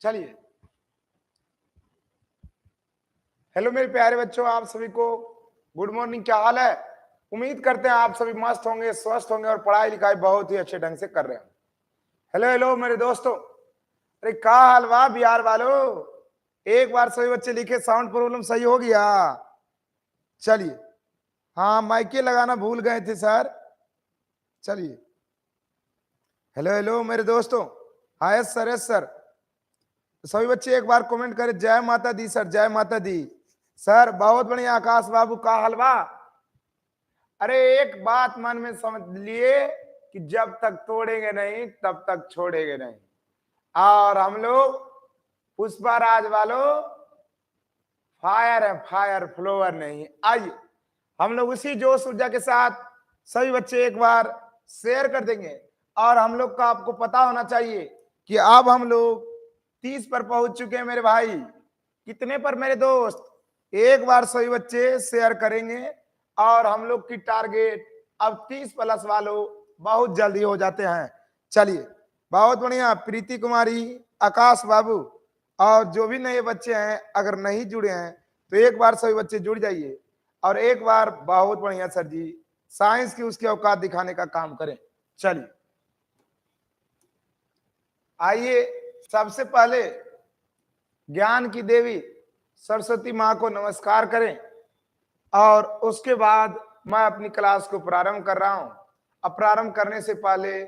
चलिए, हेलो मेरे प्यारे बच्चों, आप सभी को गुड मॉर्निंग। क्या हाल है? उम्मीद करते हैं आप सभी मस्त होंगे, स्वस्थ होंगे और पढ़ाई लिखाई बहुत ही अच्छे ढंग से कर रहे हैं। हेलो हेलो मेरे दोस्तों, अरे क्या हाल बा बिहार वालों? एक बार सभी बच्चे लिखे साउंड प्रॉब्लम सही हो गया। चलिए, हाँ माइके लगाना भूल गए थे सर। चलिए, हेलो हेलो मेरे दोस्तों। हाँ यस सर, यस सर। सभी बच्चे एक बार कमेंट करें जय माता दी सर, जय माता दी। सर बहुत बढ़िया। आकाश बाबू का हलवा। अरे एक बात मन में समझ लिए कि जब तक तोड़ेंगे नहीं तब तक छोड़ेंगे नहीं। और हम लोग पुष्पा राज वालों फायर है, फायर फ्लोवर नहीं। आइए हम लोग उसी जोश ऊर्जा के साथ सभी बच्चे एक बार शेयर कर देंगे। और हम लोग का आपको पता होना चाहिए कि अब हम लोग 30 पर पहुंच चुके हैं मेरे भाई। कितने पर मेरे दोस्त? एक बार सभी बच्चे शेयर करेंगे और हम लोग की टारगेट अब 30 प्लस वालों बहुत जल्दी हो जाते हैं। चलिए, बहुत बढ़िया। प्रीति कुमारी, आकाश बाबू और जो भी नए बच्चे हैं अगर नहीं जुड़े हैं तो एक बार सभी बच्चे जुड़ जाइए और एक बार बहुत बढ़िया सर जी साइंस की उसकी औकात दिखाने का काम करें। चलिए, आइए सबसे पहले ज्ञान की देवी सरस्वती माँ को नमस्कार करें और उसके बाद मैं अपनी क्लास को प्रारंभ कर रहा हूं। अब प्रारंभ करने से पहले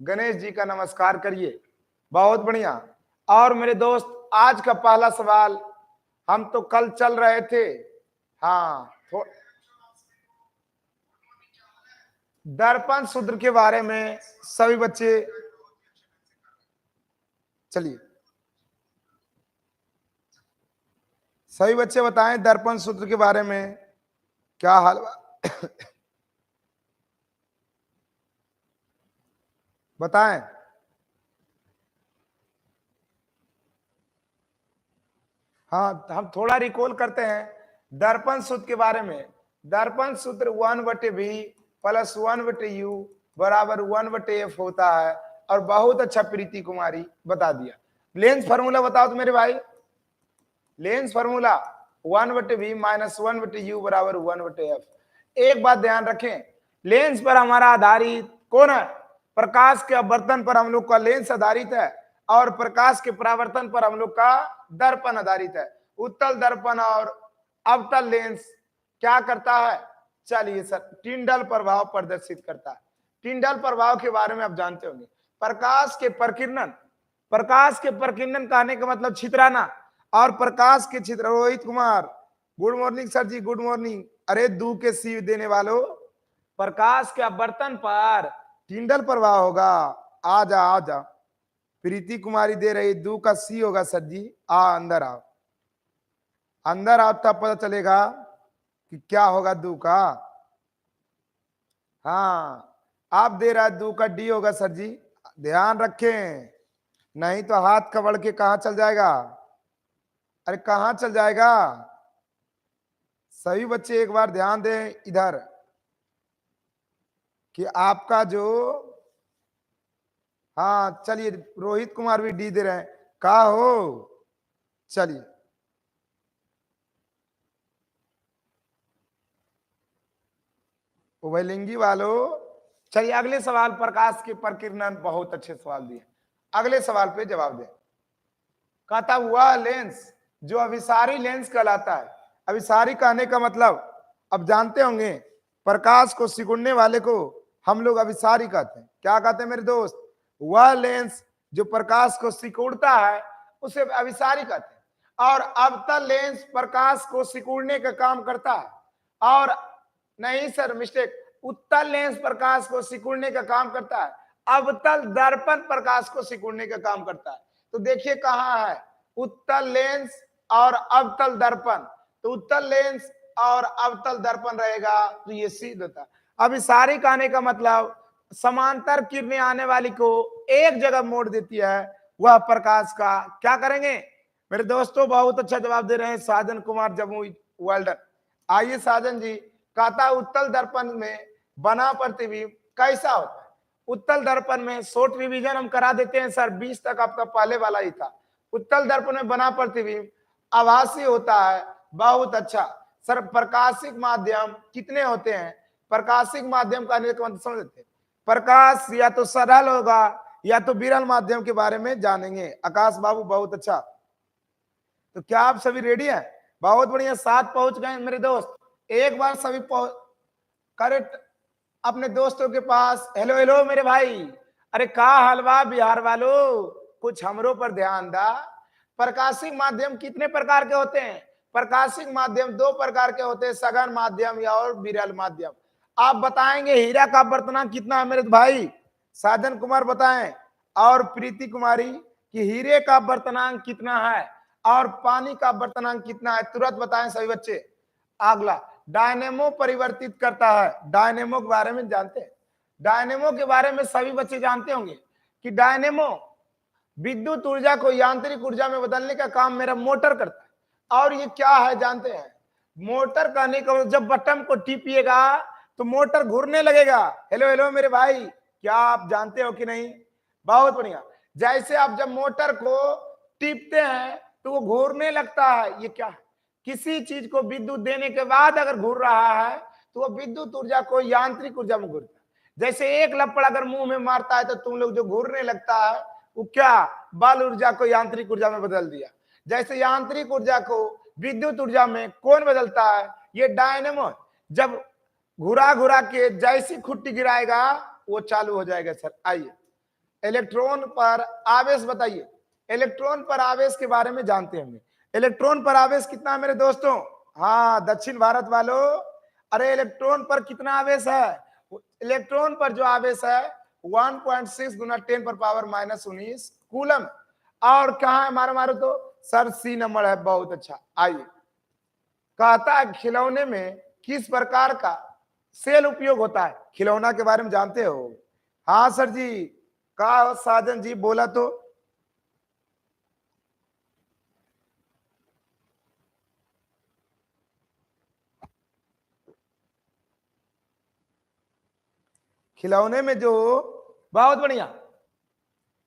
गणेश जी का नमस्कार करिए। बहुत बढ़िया। और मेरे दोस्त, आज का पहला सवाल, हम तो कल चल रहे थे, हाँ दर्पण सूत्र के बारे में सभी बच्चे। चलिए, सभी बच्चे बताएं दर्पण सूत्र के बारे में क्या हाल बताएं। हाँ, हम थोड़ा रिकॉल करते हैं दर्पण सूत्र के बारे में। दर्पण सूत्र 1/v प्लस 1/u बराबर 1/f होता है। और बहुत अच्छा प्रीति कुमारी बता दिया। लेंस फार्मूला बताओ तो मेरे भाई। Lens formula 1/v minus 1/u बराबर 1/f। एक बात ध्यान रखें, लेंस पर हमारा आधारित कौन है? प्रकाश के अपवर्तन पर हम लोग का लेंस आधारित है और प्रकाश के परावर्तन पर हम लोग का दर्पण आधारित है। उत्तल दर्पण और अवतल लेंस क्या करता है? चलिए सर, टिंडल प्रभाव प्रदर्शित करता है। टिंडल प्रभाव के बारे में आप जानते होंगे। प्रकाश के प्रकीर्णन, प्रकाश के प्रकीर्णन कहने का मतलब छितराना और प्रकाश के छिद्र। Rohit Kumar, good morning sir ji, good morning. अरे दू के सी देने वालों, प्रकाश के अपवर्तन पर टिंडल प्रभाव होगा। आ जा आ जा, प्रीति कुमारी दे रही दू का सी होगा सर जी। अंदर आओ, अंदर आओ तब पता चलेगा कि क्या होगा दू का। हाँ, आप दे रहा है दू का डी होगा सर जी। ध्यान रखें, नहीं तो हाथ कबड़ के कहा चल जाएगा। अरे कहां चल जाएगा? सभी बच्चे एक बार ध्यान दें इधर कि आपका जो, हाँ चलिए, रोहित कुमार भी डी दे रहे हैं। का हो? चलिए, उभयलिंगी वालों, चलिए अगले सवाल। प्रकाश के प्रकीर्णन, बहुत अच्छे सवाल दिए। अगले सवाल पे जवाब दें। कहता हुआ लेंस जो अभिसारी लेंस कहलाता है। अभिसारी कहने का मतलब अब जानते होंगे, प्रकाश को सिकुड़ने वाले को हम लोग अभिसारी कहते हैं। क्या कहते हैं मेरे दोस्त? वह लेंस जो प्रकाश को सिकुड़ता है उसे अभिसारी कहते हैं। और अवतल लेंस प्रकाश को सिकुड़ने का काम करता है। और नहीं सर, मिस्टेक, उत्तल लेंस प्रकाश को सिकुड़ने का काम करता है। अवतल दर्पण प्रकाश को सिकुड़ने का काम करता है। तो देखिए कहाँ है उत्तल लेंस और अवतल दर्पण। तो उत्तल लेंस और अवतल दर्पण रहेगा तो ये सिद्ध होता है। अभिसारी कहने का मतलब समांतर किरणें आने वाली को एक जगह मोड़ देती है, वह प्रकाश का क्या करेंगे मेरे दोस्तों? बहुत अच्छा जवाब दे रहे हैं साजन कुमार जमुई, वेल डन। आइए साजन जी, कहता उत्तल दर्पण में बना प्रतिबिंब कैसा होता है? उत्तल दर्पण में शॉर्ट रिवीजन हम करा देते हैं सर, 20 तक आपका पहले वाला ही था। उत्तल दर्पण में बना प्रतिबिंब आभासी होता है। बहुत अच्छा सर। प्रकाशिक माध्यम कितने होते हैं? प्रकाशिक माध्यम का मतलब समझ लेते हैं। प्रकाश या तो सरल होगा या तो विरल माध्यम के बारे में जानेंगे। आकाश बाबू बहुत अच्छा। तो क्या आप सभी रेडी हैं? बहुत बढ़िया, 7 पहुंच गए मेरे दोस्त। एक बार सभी करेक्ट अपने दोस्तों के पास। हेलो हेलो मेरे भाई, अरे का हलवा बिहार वालों, कुछ हमरों पर ध्यान दा। प्रकाशिक माध्यम कितने प्रकार के होते हैं? प्रकाशिक माध्यम 2 प्रकार के होते हैं, सघन माध्यम या और विरल माध्यम। आप बताएंगे हीरा का बर्तनांक कितना है मेरे भाई? साजन कुमार बताएं और प्रीति कुमारी कि हीरे का बर्तनांक कितना है और पानी का बर्तनांक कितना है, तुरंत बताएं सभी बच्चे। अगला, डायनेमो परिवर्तित करता है। डायनेमो के बारे में जानते हैं? डायनेमो के बारे में सभी बच्चे जानते होंगे कि डायनेमो विद्युत ऊर्जा को यांत्रिक ऊर्जा में बदलने का काम मेरा मोटर करता है। और ये क्या है जानते हैं? मोटर कहने का जब बटन को टिपिएगा तो मोटर घूरने लगेगा। हेलो हेलो मेरे भाई, क्या आप जानते हो कि नहीं? बहुत बढ़िया। जैसे आप जब मोटर को टिपते हैं तो वो घूरने लगता है। ये क्या है? किसी चीज को विद्युत देने के बाद अगर घूर रहा है तो वो विद्युत ऊर्जा को यांत्रिक ऊर्जा में घूरता है। जैसे एक लपड़ अगर मुंह में मारता है तो तुम लोग जो घूरने लगता है वो क्या बल ऊर्जा को यांत्रिक ऊर्जा में बदल दिया। जैसे यांत्रिक ऊर्जा को विद्युत ऊर्जा में कौन बदलता है? ये डायनेमो। जब घुरा घुरा के जैसी खुट्टी गिराएगा वो चालू हो जाएगा। सर आइए, इलेक्ट्रॉन पर आवेश बताइए। इलेक्ट्रॉन पर आवेश के बारे में जानते होंगे। इलेक्ट्रॉन पर आवेश कितना है मेरे दोस्तों? हाँ दक्षिण भारत वालों, अरे इलेक्ट्रॉन पर कितना आवेश है? इलेक्ट्रॉन पर जो आवेश है 1.6 गुना 10 पर पावर -19 कूलम। और कहा है मारो मारो तो सर सी नंबर है। बहुत अच्छा। आइए, कहता है खिलौने में किस प्रकार का सेल उपयोग होता है? खिलौना के बारे में जानते हो? हाँ सर जी, का साजन जी बोला तो। खिलौने में जो, बहुत बढ़िया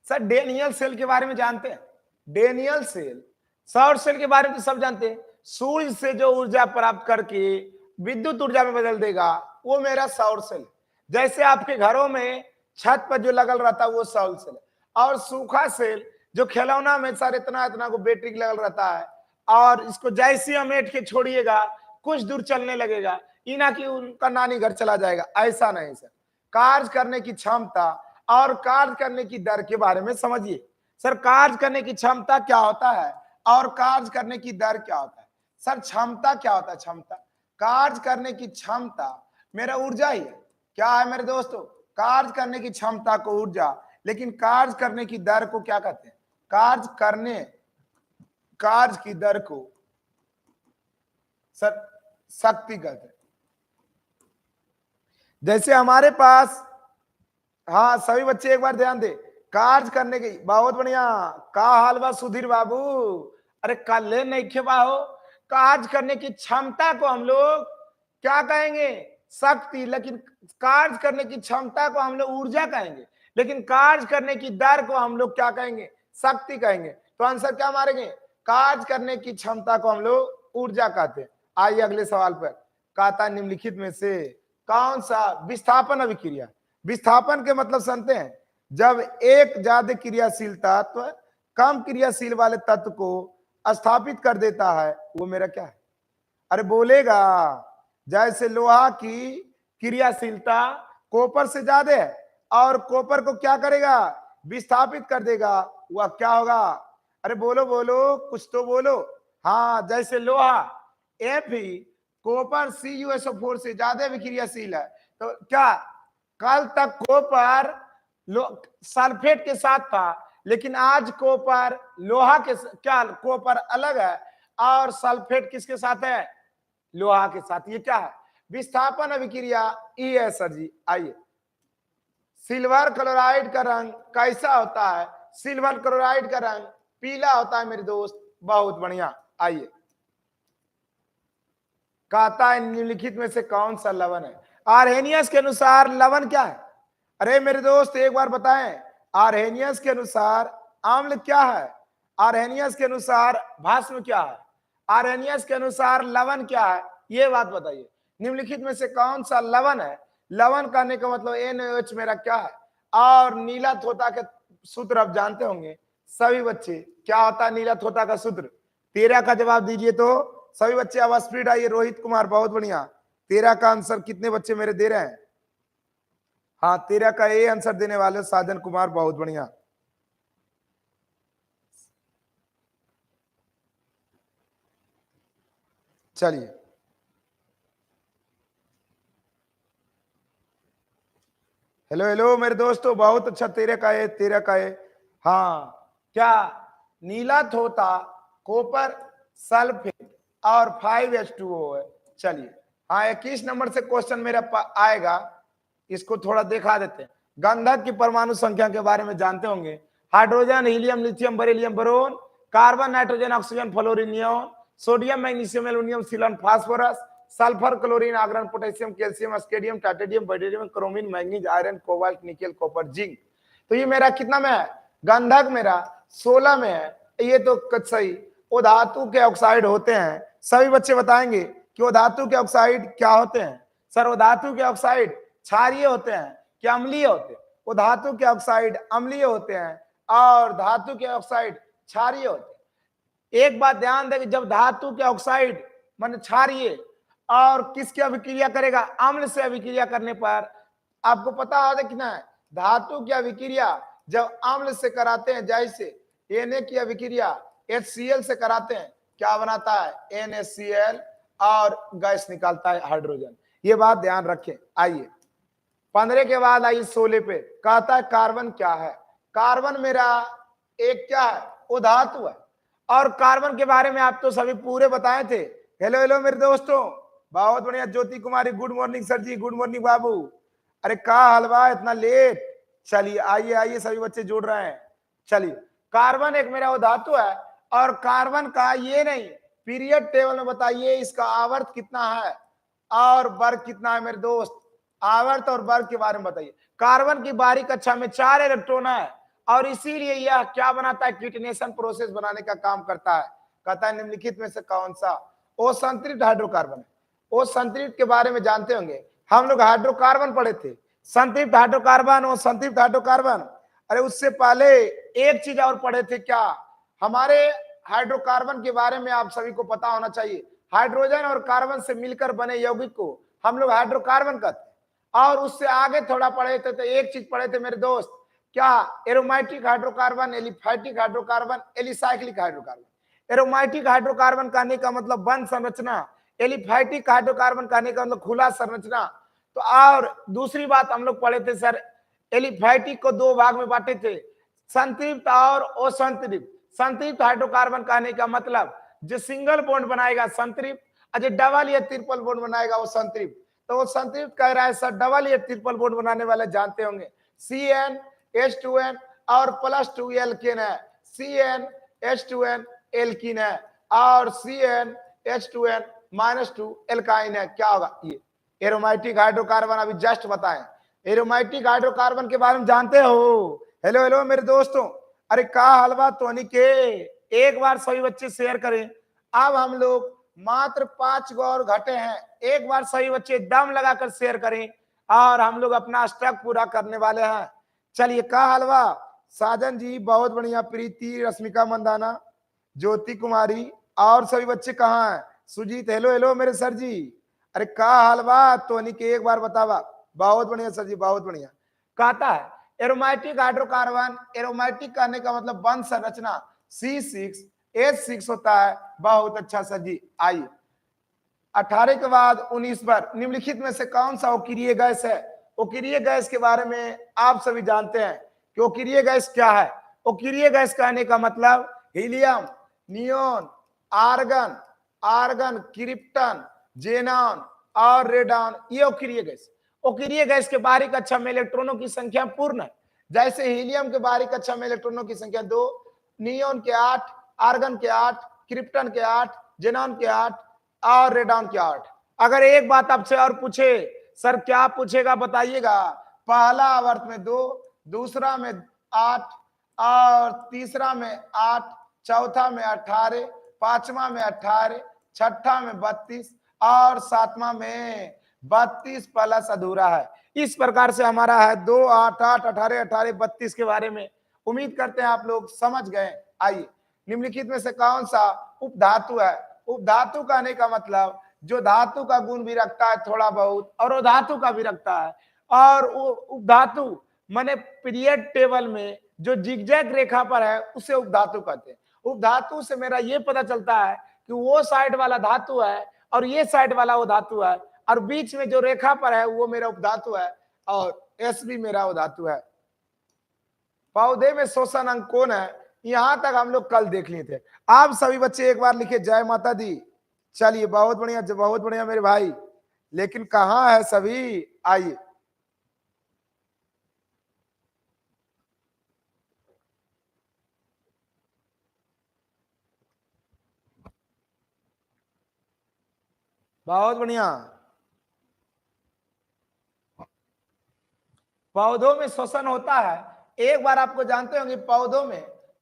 सर, डेनियल सेल के बारे में जानते हैं? डेनियल सेल, सौर सेल के बारे में तो सब जानते हैं। सूर्य से जो ऊर्जा प्राप्त करके विद्युत ऊर्जा में बदल देगा वो मेरा सौर सेल। जैसे आपके घरों में छत पर जो लगल रहता है वो सौर सेल। और सूखा सेल जो खिलौना में सर इतना इतना को बैटरी लगल रहता है और इसको जैसे अमेट के छोड़िएगा कुछ दूर चलने लगेगा, इना की उनका नानी घर चला जाएगा। ऐसा नहीं सर। कार्य करने की क्षमता और कार्य करने की दर के बारे में समझिए। सर कार्य करने की क्षमता क्या होता है और कार्य करने की दर क्या होता है? सर क्षमता क्या होता है? क्षमता, कार्य करने की क्षमता मेरा ऊर्जा ही है। क्या है मेरे दोस्तों? कार्य करने की क्षमता को ऊर्जा, लेकिन कार्य करने की दर को क्या कहते हैं? कार्य की दर को सर शक्ति कहते हैं। जैसे हमारे पास, हाँ सभी बच्चे एक बार ध्यान दे, कार्य करने की, बहुत बढ़िया, का हाल बा सुधीर बाबू? अरे कल नहीं खेबा हो। कार्य करने की क्षमता को हम लोग क्या कहेंगे? शक्ति। लेकिन कार्य करने की क्षमता को हम लोग ऊर्जा कहेंगे, लेकिन कार्य करने की दर को हम लोग क्या कहेंगे? शक्ति कहेंगे। तो आंसर क्या मारेंगे? कार्य करने की क्षमता को हम लोग ऊर्जा कहते हैं। आइए अगले सवाल पर। कहता निम्नलिखित में से कौन सा विस्थापन अभिक्रिया? विस्थापन के मतलब समझते हैं? जब एक ज्यादा क्रियाशील तत्व कम क्रियाशील वाले तत्व को स्थापित कर देता है वो मेरा क्या है? अरे बोलेगा। जैसे लोहा की क्रियाशीलता कॉपर से ज्यादा है और कॉपर को क्या करेगा? विस्थापित कर देगा। वह क्या होगा? अरे बोलो बोलो, कुछ तो बोलो। हाँ जैसे लोहा Fe कॉपर CuSO4 से ज्यादा विक्रियाशील है। तो क्या कल तक कॉपर सल्फेट के साथ था, लेकिन आज कॉपर लोहा के, क्या कॉपर अलग है और सल्फेट किसके साथ है? लोहा के साथ। ये क्या है? विस्थापन अभिक्रिया ई है सर जी। आइए, सिल्वर क्लोराइड का रंग कैसा होता है? सिल्वर क्लोराइड का रंग पीला होता है मेरे दोस्त। बहुत बढ़िया। आइए, कहता है निम्नलिखित में से कौन सा लवण है? आर्हेनियस के अनुसार लवण क्या है? अरे मेरे दोस्त एक बार बताएं, आर्हेनियस के अनुसार अम्ल क्या है? आर्हेनियस के अनुसार भास्म क्या है? आर्हेनियस के अनुसार लवण क्या है? ये बात बताइए। निम्नलिखित में से कौन सा लवण है? लवण कहने का मतलब NaOH मेरा क्या है? और नीला थोता के सूत्र आप जानते होंगे सभी बच्चे, क्या होता है नीला थोता का सूत्र? 13 का जवाब दीजिए तो सभी बच्चे। आवाज स्पीड आइए। रोहित कुमार बहुत बढ़िया। 13 का आंसर कितने बच्चे मेरे दे रहे हैं? हाँ 13 का ए आंसर देने वाले साजन कुमार बहुत बढ़िया। चलिए हेलो हेलो मेरे दोस्तों, बहुत अच्छा। 13 का ए, 13 का ए। हाँ क्या नीला थोता कॉपर सल्फेट और 5H2O है। चलिए हाँ 21 नंबर से क्वेश्चन मेरा आएगा, इसको थोड़ा दिखा देते हैं। गंधक की परमाणु संख्या के बारे में जानते होंगे। Hydrogen, helium, lithium, beryllium, boron, carbon, nitrogen, oxygen, fluorine, neon, sodium, magnesium, aluminium, silicon, phosphorus, sulphur, chlorine, argon, potassium, calcium, scandium, titanium, beryllium, chromium, manganese, iron, cobalt, nickel, copper, zinc. तो ये मेरा कितना में है? गंधक मेरा 16 में है। ये तो सही। वो धातु के ऑक्साइड होते हैं। सभी बच्चे बताएंगे कि वो धातु के ऑक्साइड क्या होते हैं? सर वो धातु के ऑक्साइड क्षारीय होते हैं कि अम्लीय होते हैं? वो धातु के ऑक्साइड अम्लीय होते हैं और धातु के ऑक्साइड क्षारीय होते हैं। एक बात ध्यान दें कि जब धातु के ऑक्साइड मान क्षारीय और किसकी अभिक्रिया करेगा? अम्ल से अभिक्रिया करने पर आपको पता होगा कितना है? धातु की अभिक्रिया जब अम्ल से कराते हैं, जैसे Na की अभिक्रिया HCl से कराते हैं, क्या बनाता है? NaCl और गैस निकालता है हाइड्रोजन। ये बात ध्यान रखें। आइए 15 के बाद आइए 16 पे। कहता है कार्बन क्या है? कार्बन मेरा एक क्या है? वो धातु है। और कार्बन के बारे में आप तो सभी पूरे बताए थे। हेलो हेलो मेरे दोस्तों, बहुत बढ़िया। ज्योति कुमारी good morning sir ji, good morning बाबू। अरे का हलवा इतना लेट? चलिए आइए आइए, सभी बच्चे जुड़ रहे हैं। चलिए कार्बन एक मेरा वो धातु है और कार्बन का ये नहीं, पीरियड टेबल में बताइए इसका आवर्त कितना है और वर्ग कितना है मेरे दोस्त? आवर्त और वर्ग के बारे में बताइए। कार्बन की बारीक कक्षा में 4 इलेक्ट्रॉन है और इसीलिए यह क्या बनाता है? किटनेशन प्रोसेस बनाने का काम करता है। कहता है निम्नलिखित में से कौन सा? ओ संतृप्त हाइड्रोकार्बन है। ओ संतृप्त के बारे में जानते होंगे, हम लोग हाइड्रोकार्बन पढ़े थे। संतृप्त हाइड्रोकार्बन, ओ संतृप्त हाइड्रोकार्बन। अरे उससे पहले एक चीज और पढ़े थे क्या? हमारे हाइड्रोकार्बन के बारे में आप सभी को पता होना चाहिए। हाइड्रोजन और कार्बन से मिलकर बने यौगिक को हम लोग हाइड्रोकार्बन कहते हैं। और उससे आगे थोड़ा पढ़े थे तो एक चीज पढ़े थे मेरे दोस्त, क्या? Aromatic hydrocarbon, aliphatic hydrocarbon, alicyclic hydrocarbon. Aromatic hydrocarbon कहने का मतलब बंद संरचना, एलिफैटिक हाइड्रोकार्बन कहने का मतलब खुला संरचना। तो और दूसरी बात हम लोग पढ़े थे सर, एलिफैटिक को 2 भाग में बांटे थे, संतृप्त और असंतृप्त। संतृप्त हाइड्रोकार्बन कहने का मतलब जो सिंगल बॉन्ड बनाएगा संतृप्त, और जो डबल या ट्रिपल बॉन्ड बनाएगा वो संतृप्त। तो वो संतृप्त कह रहा है सर, डबल या ट्रिपल बॉन्ड बनाने वाले जानते होंगे CnH2n और +2 एल्कीन है। CnH2n एल्कीन है और CnH2n -2 एल्काइन है। क्या होगा ये? Aromatic hydrocarbon. अभी जस्ट बताएं, एरोमेटिक हाइड्रोकार्बन के बारे में जानते हो? हेलो हेलो मेरे दोस्तों, अरे का हलवा तोनी के एक बार सभी बच्चे शेयर करें। अब हम लोग मात्र 5 गो और घटे हैं, एक बार सभी बच्चे दम लगाकर शेयर करें और हम लोग अपना स्टॉक पूरा करने वाले हैं। चलिए का हलवा? साजन जी बहुत बढ़िया, प्रीति, रश्मिका मंदाना, ज्योति कुमारी और सभी बच्चे कहाँ हैं? सुजीत हेलो हेलो मेरे सर जी। अरे का हलवा तोनी के एक बार बतावा। बहुत बढ़िया सर जी, बहुत बढ़िया। कहता है एरोमेटिक हाइड्रोकार्बन, एरोमेटिक कहने का मतलब बंध संरचना C6H6 होता है। बहुत अच्छा सर जी। आइए 18 के बाद 19 पर निम्नलिखित में से कौन सा अकिरीय गैस है? अकिरीय गैस के बारे में आप सभी जानते हैं कि अकिरीय गैस क्या है? अकिरीय गैस कहने का मतलब helium, neon, argon, argon, krypton, xenon और रेडॉन, ये अकिरीय गैस। अकिरीय गैस के बारीक कक्षा में इलेक्ट्रॉनों की संख्या पूर्ण है। जैसे हीलियम के बारीक कक्षा में इलेक्ट्रॉनों की संख्या 2, नियोन के 8, आर्गन के 8, क्रिप्टन के 8, जेनॉन के 8 और रेडॉन के 8। अगर एक बात आपसे और पूछे, सर क्या पूछेगा बताइएगा? पहला आवर्त में 2, दूसरा में 8 और तीसरा में 8 चौथा में 18, पांचवा में 18, छठा में 32 और सातवां में 32 प्लस अधूरा है। इस प्रकार से हमारा है 2, 8, 8, 18, 18, 32 के बारे में। उम्मीद करते हैं आप लोग समझ गए। आइए, निम्नलिखित में से कौन सा उपधातु है? उपधातु कहने का मतलब जो धातु का गुण भी रखता है थोड़ा बहुत और वो धातु का भी रखता है। और वो उपधातु माने पीरियड टेबल में जो जिगजैग रेखा पर है उसे उपधातु कहते हैं। उपधातु से मेरा ये पता चलता है कि वो साइड वाला धातु है और ये साइड वाला वो धातु है और बीच में जो रेखा पर है वो मेरा उपधातु है और एस भी मेरा उपधातु है। पौधे में शोषण अंग कौन है? यहां तक हम लोग कल देख लिए थे। आप सभी बच्चे एक बार लिखे जय माता दी। चलिए, बहुत बढ़िया मेरे भाई। लेकिन कहाँ है सभी? आइए, बहुत बढ़िया। पौधों में श्वसन होता है। एक बार आपको जानते होंगे पौधों में,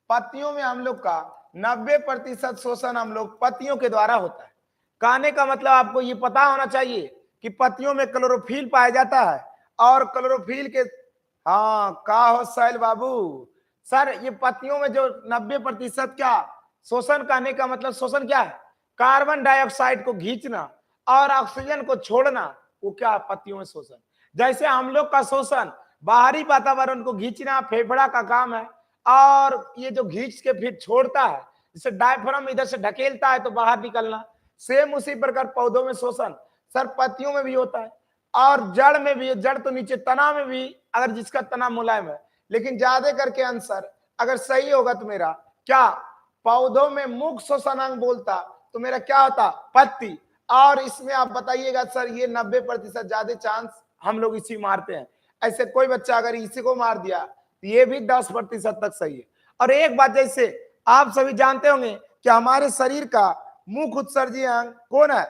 पत्तियों में हम लोग का 90% श्वसन हम लोग पत्तियों के द्वारा होता है। कहने का मतलब आपको ये पता होना चाहिए कि पत्तियों में क्लोरोफिल पाया जाता है और क्लोरोफिल के, हाँ का हो शैल बाबू सर, ये पत्तियों में जो 90% क्या शोषण, कहने का मतलब शोषण क्या है? कार्बन डाइऑक्साइड को खींचना और ऑक्सीजन को छोड़ना, वो क्या है? पत्तियों में शोषण। जैसे हम लोग का शोषण बाहरी वातावरण को खींचना फेफड़ा का काम है और ये जो खींच के फिर छोड़ता है, जैसे डायफ्राम इधर से ढकेलता है तो बाहर निकलना, सेम उसी प्रकार पौधों में शोषण सर पत्तियों में भी होता है और जड़ में भी। जड़ तो नीचे तना में भी, अगर जिसका तना मुलायम है, लेकिन ज्यादा करके आंसर अगर सही होगा तो मेरा क्या पौधों में मुख्य शोषण अंग बोलता तो मेरा क्या होता? पत्ती। और इसमें आप बताइएगा सर ये 90% ज्यादा चांस हम लोग इसी मारते हैं। ऐसे कोई बच्चा अगर इसी को मार दिया तो ये भी 10% तक सही है। और एक बात, जैसे आप सभी जानते होंगे कि हमारे शरीर का मुख्य उत्सर्जी अंग कौन है?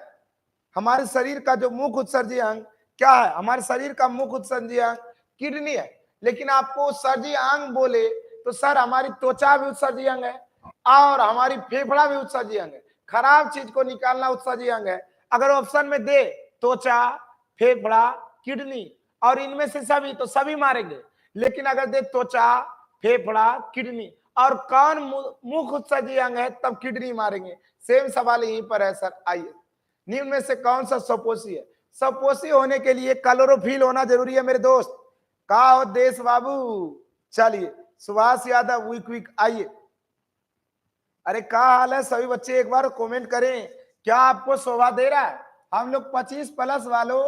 हमारे शरीर का जो मुख्य उत्सर्जी अंग क्या है? हमारे शरीर का मुख्य उत्सर्जी अंग किडनी है। लेकिन आपको उत्सर्जी अंग बोले तो सर हमारी त्वचा भी उत्सर्जी अंग है और हमारी फेफड़ा भी उत्सर्जी अंग है। खराब चीज को निकालना उत्सर्जी अंग है। अगर ऑप्शन में दे त्वचा, फेफड़ा, किडनी और इनमें से सभी तो सभी मारेंगे। लेकिन अगर दे त्वचा, फेफड़ा, किडनी और कौन मुख्य उत्सर्जी अंग है तब किडनी मारेंगे। सेम सवाल यहीं पर है सर। आइए, निम्न में से कौन सा सपोषी है? सपोषी होने के लिए क्लोरोफिल होना जरूरी है मेरे दोस्त। कहा हो देश बाबू? चलिए, सुभाष यादव क्विक आइए। अरे क्या हाल है सभी बच्चे? एक बार कमेंट करें। क्या आपको शोभा दे रहा है? हम लोग 25+ वालों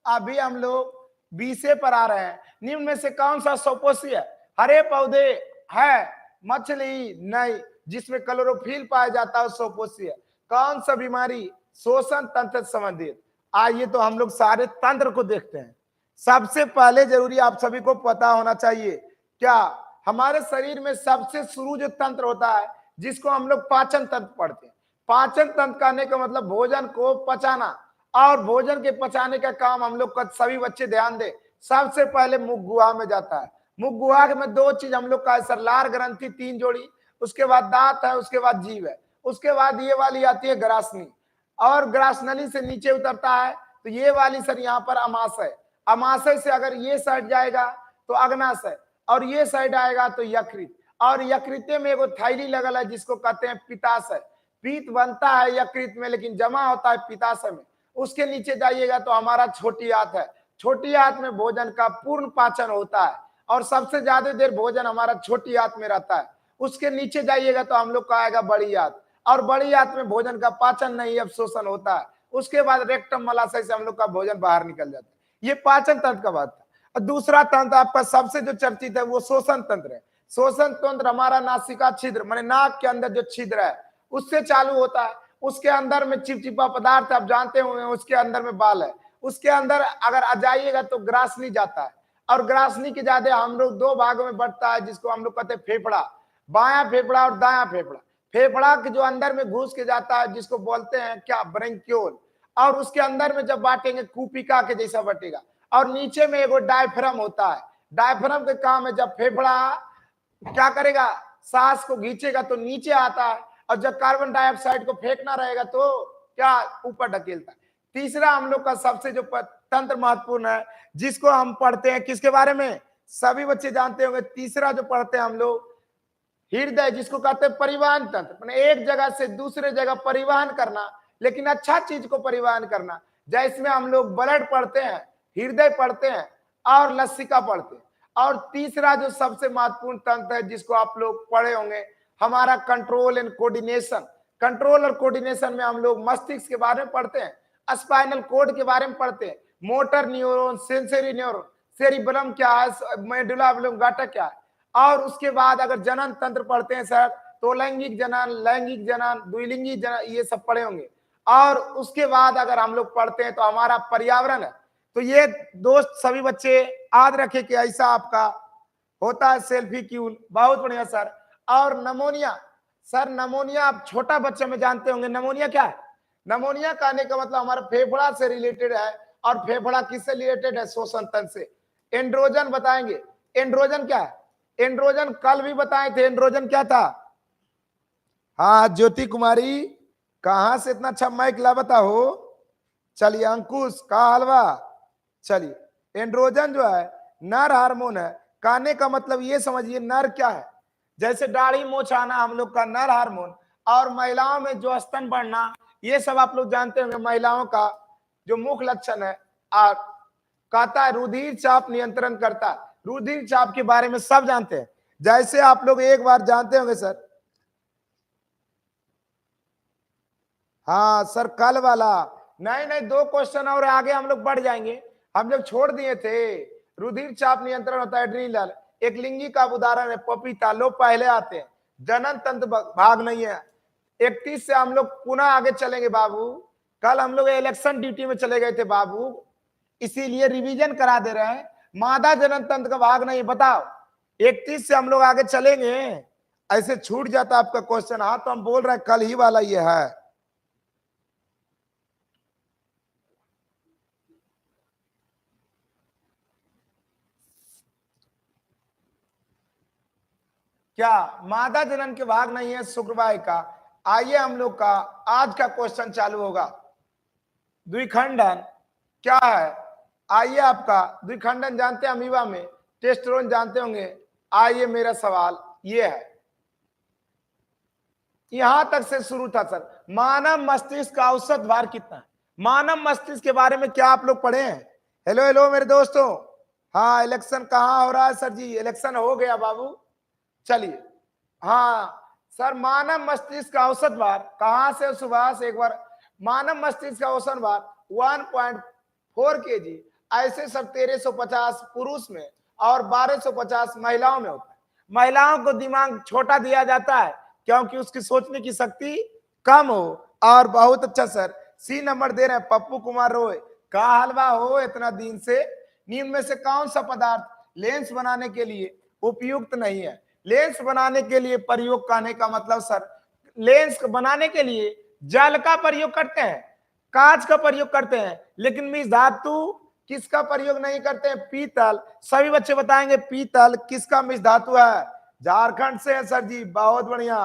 अभी हम लोग 20 पर आ रहे हैं। निम्न में से कौन सा सपोषी है? हरे पौधे है, मछली नहीं, जिसमें क्लोरोफिल पाया जाता है सपोषी है। कौन सा बीमारी? शोषण तंत्र से संबंधित। आइए तो हम लोग सारे तंत्र को देखते हैं। सबसे पहले जरूरी आप सभी को पता होना चाहिए क्या हमारे शरीर में सबसे शुरू जो तंत्र होता है जिसको हम लोग पाचन तंत्र पढ़ते हैं। पाचन तंत्र कहने का मतलब भोजन को पचाना और भोजन के पचाने का काम हम लोग का सभी बच्चे ध्यान दे सबसे पहले मुख गुहा में जाता है। मुख गुहा में 2 चीज हम लोग का है सर, लार ग्रंथि 3 जोड़ी, उसके बाद दांत है, उसके बाद जीभ है, उसके बाद ये वाली आती है ग्रासनी और ग्रासनली से नीचे उतरता है तो ये वाली सर यहाँ पर अमाशय। अमाशय से अगर ये साइड जाएगा तो अग्नाशय और ये साइड आएगा तो यकृत और यकृत में एगो थैली लगल है जिसको कहते हैं पित्ताशय। पीत बनता है यकृत में लेकिन जमा होता है पित्ताशय में। उसके नीचे जाइएगा तो हमारा छोटी आंत है। छोटी आंत में भोजन का पूर्ण पाचन होता है और सबसे ज्यादा देर भोजन हमारा छोटी आंत में रहता है। उसके नीचे जाइएगा तो हम लोग का आएगा बड़ी आंत और बड़ी आंत में भोजन का पाचन नहीं अवशोषण होता है। उसके बाद रेक्टम मलाशय से हम लोग का भोजन बाहर निकल जाता है। ये पाचन तंत्र का बात था। दूसरा तंत्र आपका सबसे जो चर्चित है वो शोषण तंत्र है। शोषण तंत्र हमारा नासिका छिद्र माने नाक के अंदर जो छिद्र है उससे चालू होता है। उसके अंदर में चिपचिपा पदार्थ आप जानते होंगे, उसके अंदर में बाल है। उसके अंदर अगर आ जाइएगा तो ग्रासनी जाता है और ग्रासनी के ज्यादा हम लोग 2 भागों में बढ़ता है जिसको हम लोग कहते हैं फेफड़ा, बायां फेफड़ा और दायां फेफड़ा। फेफड़ा के जो अंदर में घुस के जाता है जिसको बोलते हैं क्या ब्रेंक्यूल और उसके अंदर में जब बांटेंगे कूपिका के जैसा बटेगा और नीचे में एगो डायफ्राम होता है। डायफ्राम के काम है जब फेफड़ा क्या करेगा सांस को खींचेगा तो नीचे आता है, और जब कार्बन डाइऑक्साइड को फेंकना रहेगा तो क्या ऊपर ढकेलता है। तीसरा हम लोग का सबसे जो तंत्र महत्वपूर्ण है, जिसको हम पढ़ते हैं, किसके बारे में सभी बच्चे जानते होंगे, तीसरा जो पढ़ते हैं हम लोग, हृदय, जिसको कहते हैं परिवहन तंत्र, मैंने एक जगह से दूसरे जगह परिवहन करना, लेकिन अच्छा चीज को परिवहन करना। जैसे में हम लोग ब्लड पढ़ते हैं, हृदय पढ़ते हैं और लसिका पढ़ते हैं। और तीसरा जो सबसे महत्वपूर्ण तंत्र है, जिसको आप लोग पढ़े होंगे, हमारा कंट्रोल एंड कोऑर्डिनेशन। कंट्रोल और कोऑर्डिनेशन में हम लोग मस्तिष्क के बारे में पढ़ते हैं, स्पाइनल कोड के बारे में पढ़ते हैं, motor neuron, sensory neuron, cerebellum क्या है, मेडुला ऑब्लोंगाटा क्या है। और उसके बाद अगर जनन तंत्र पढ़ते हैं सर, तो लैंगिक जनन, लैंगिक जनन, द्विलिंगी जनन, ये सब पढ़े होंगे। और उसके बाद अगर हम लोग पढ़ते हैं तो हमारा पर्यावरण है। तो ये दोस्त सभी बच्चे याद रखे कि ऐसा आपका होता है सेल्फी क्यूल। बहुत बढ़िया सर। और नमोनिया, सर नमोनिया आप छोटा बच्चा में जानते होंगे, नमोनिया क्या है। नमोनिया कहने का मतलब हमारा फेफड़ा से रिलेटेड है, और फेफड़ा किससे रिलेटेड है, श्वसन तंत्र से। एंड्रोजन बताएंगे, एंड्रोजन क्या है, एंड्रोजन कल भी बताए थे, एंड्रोजन क्या था। हाँ ज्योति कुमारी, कहां से इतना अच्छा माइक ला बताओ। चलिए अंकुश का हलवा। चलिए एंड्रोजन जो है नर हार्मोन है। कहने का मतलब ये समझिए नर क्या है, जैसे दाढ़ी मोछ आना हम लोग का नर हार्मोन, और महिलाओं में जो स्तन बढ़ना, ये सब आप लोग जानते होंगे। महिलाओं का जो मुख्य लक्षण है, कहता है रुधिर चाप नियंत्रण करता है। रुधिर चाप के बारे में सब जानते हैं। जैसे आप लोग एक बार जानते होंगे सर, हाँ सर कल वाला, नहीं नहीं, 2 क्वेश्चन और आगे हम लोग बढ़ जाएंगे। हम लोग छोड़ दिए थे, रुधिर चाप नियंत्रण होता है एड्रीनल। एक लिंगी का उदाहरण है पपीता, लो पहले आते हैं। जनन तंत्र भाग नहीं है। 31 से हम लोग पुनः आगे चलेंगे बाबू। कल हम लोग इलेक्शन ड्यूटी में चले गए थे बाबू, इसीलिए रिवीजन करा दे रहे हैं। मादा जनन तंत्र का भाग नहीं, बताओ 31 से हम लोग आगे चलेंगे। ऐसे छूट जाता आपका क्वेश्चन। हाँ तो हम बोल रहे हैं कल ही वाला ये है। क्या मादा जनन के भाग नहीं है शुक्रवार का। आइए हम लोग का आज का क्वेश्चन चालू होगा। द्विखंडन क्या है, आइए आपका द्विखंडन जानते हैं, अमीबा में टेस्टोस्टेरोन जानते होंगे। आइए मेरा सवाल ये है, यहां तक से शुरू था सर, मानव मस्तिष्क का औसत भार कितना है। मानव मस्तिष्क के बारे में क्या आप लोग पढ़े हैं। हेलो हेलो मेरे दोस्तों। हाँ इलेक्शन कहाँ हो रहा है सर जी, इलेक्शन हो गया बाबू। चलिए हाँ सर, मानव मस्तिष्क का औसत भार कहां से, सुबह से एक बार, मानव मस्तिष्क का औसत भार 1.4 kg। ऐसे सर 1350 पुरुष में और 1250 महिलाओं में होता है। महिलाओं को दिमाग छोटा दिया जाता है क्योंकि उसकी सोचने की शक्ति कम हो। और बहुत अच्छा सर, सी नंबर दे रहे हैं पप्पू कुमार रोय। का हलवा हो इतना दिन से, निम्न में से कौन सा पदार्थ लेंस बनाने के लिए उपयुक्त नहीं है। लेंस बनाने के लिए प्रयोग करने का मतलब सर, लेंस बनाने के लिए जल का प्रयोग करते हैं, कांच का प्रयोग करते हैं, लेकिन मिस धातु किसका प्रयोग नहीं करते हैं, पीतल। सभी बच्चे बताएंगे पीतल किसका मिस धातु है। झारखंड से है सर जी, बहुत बढ़िया।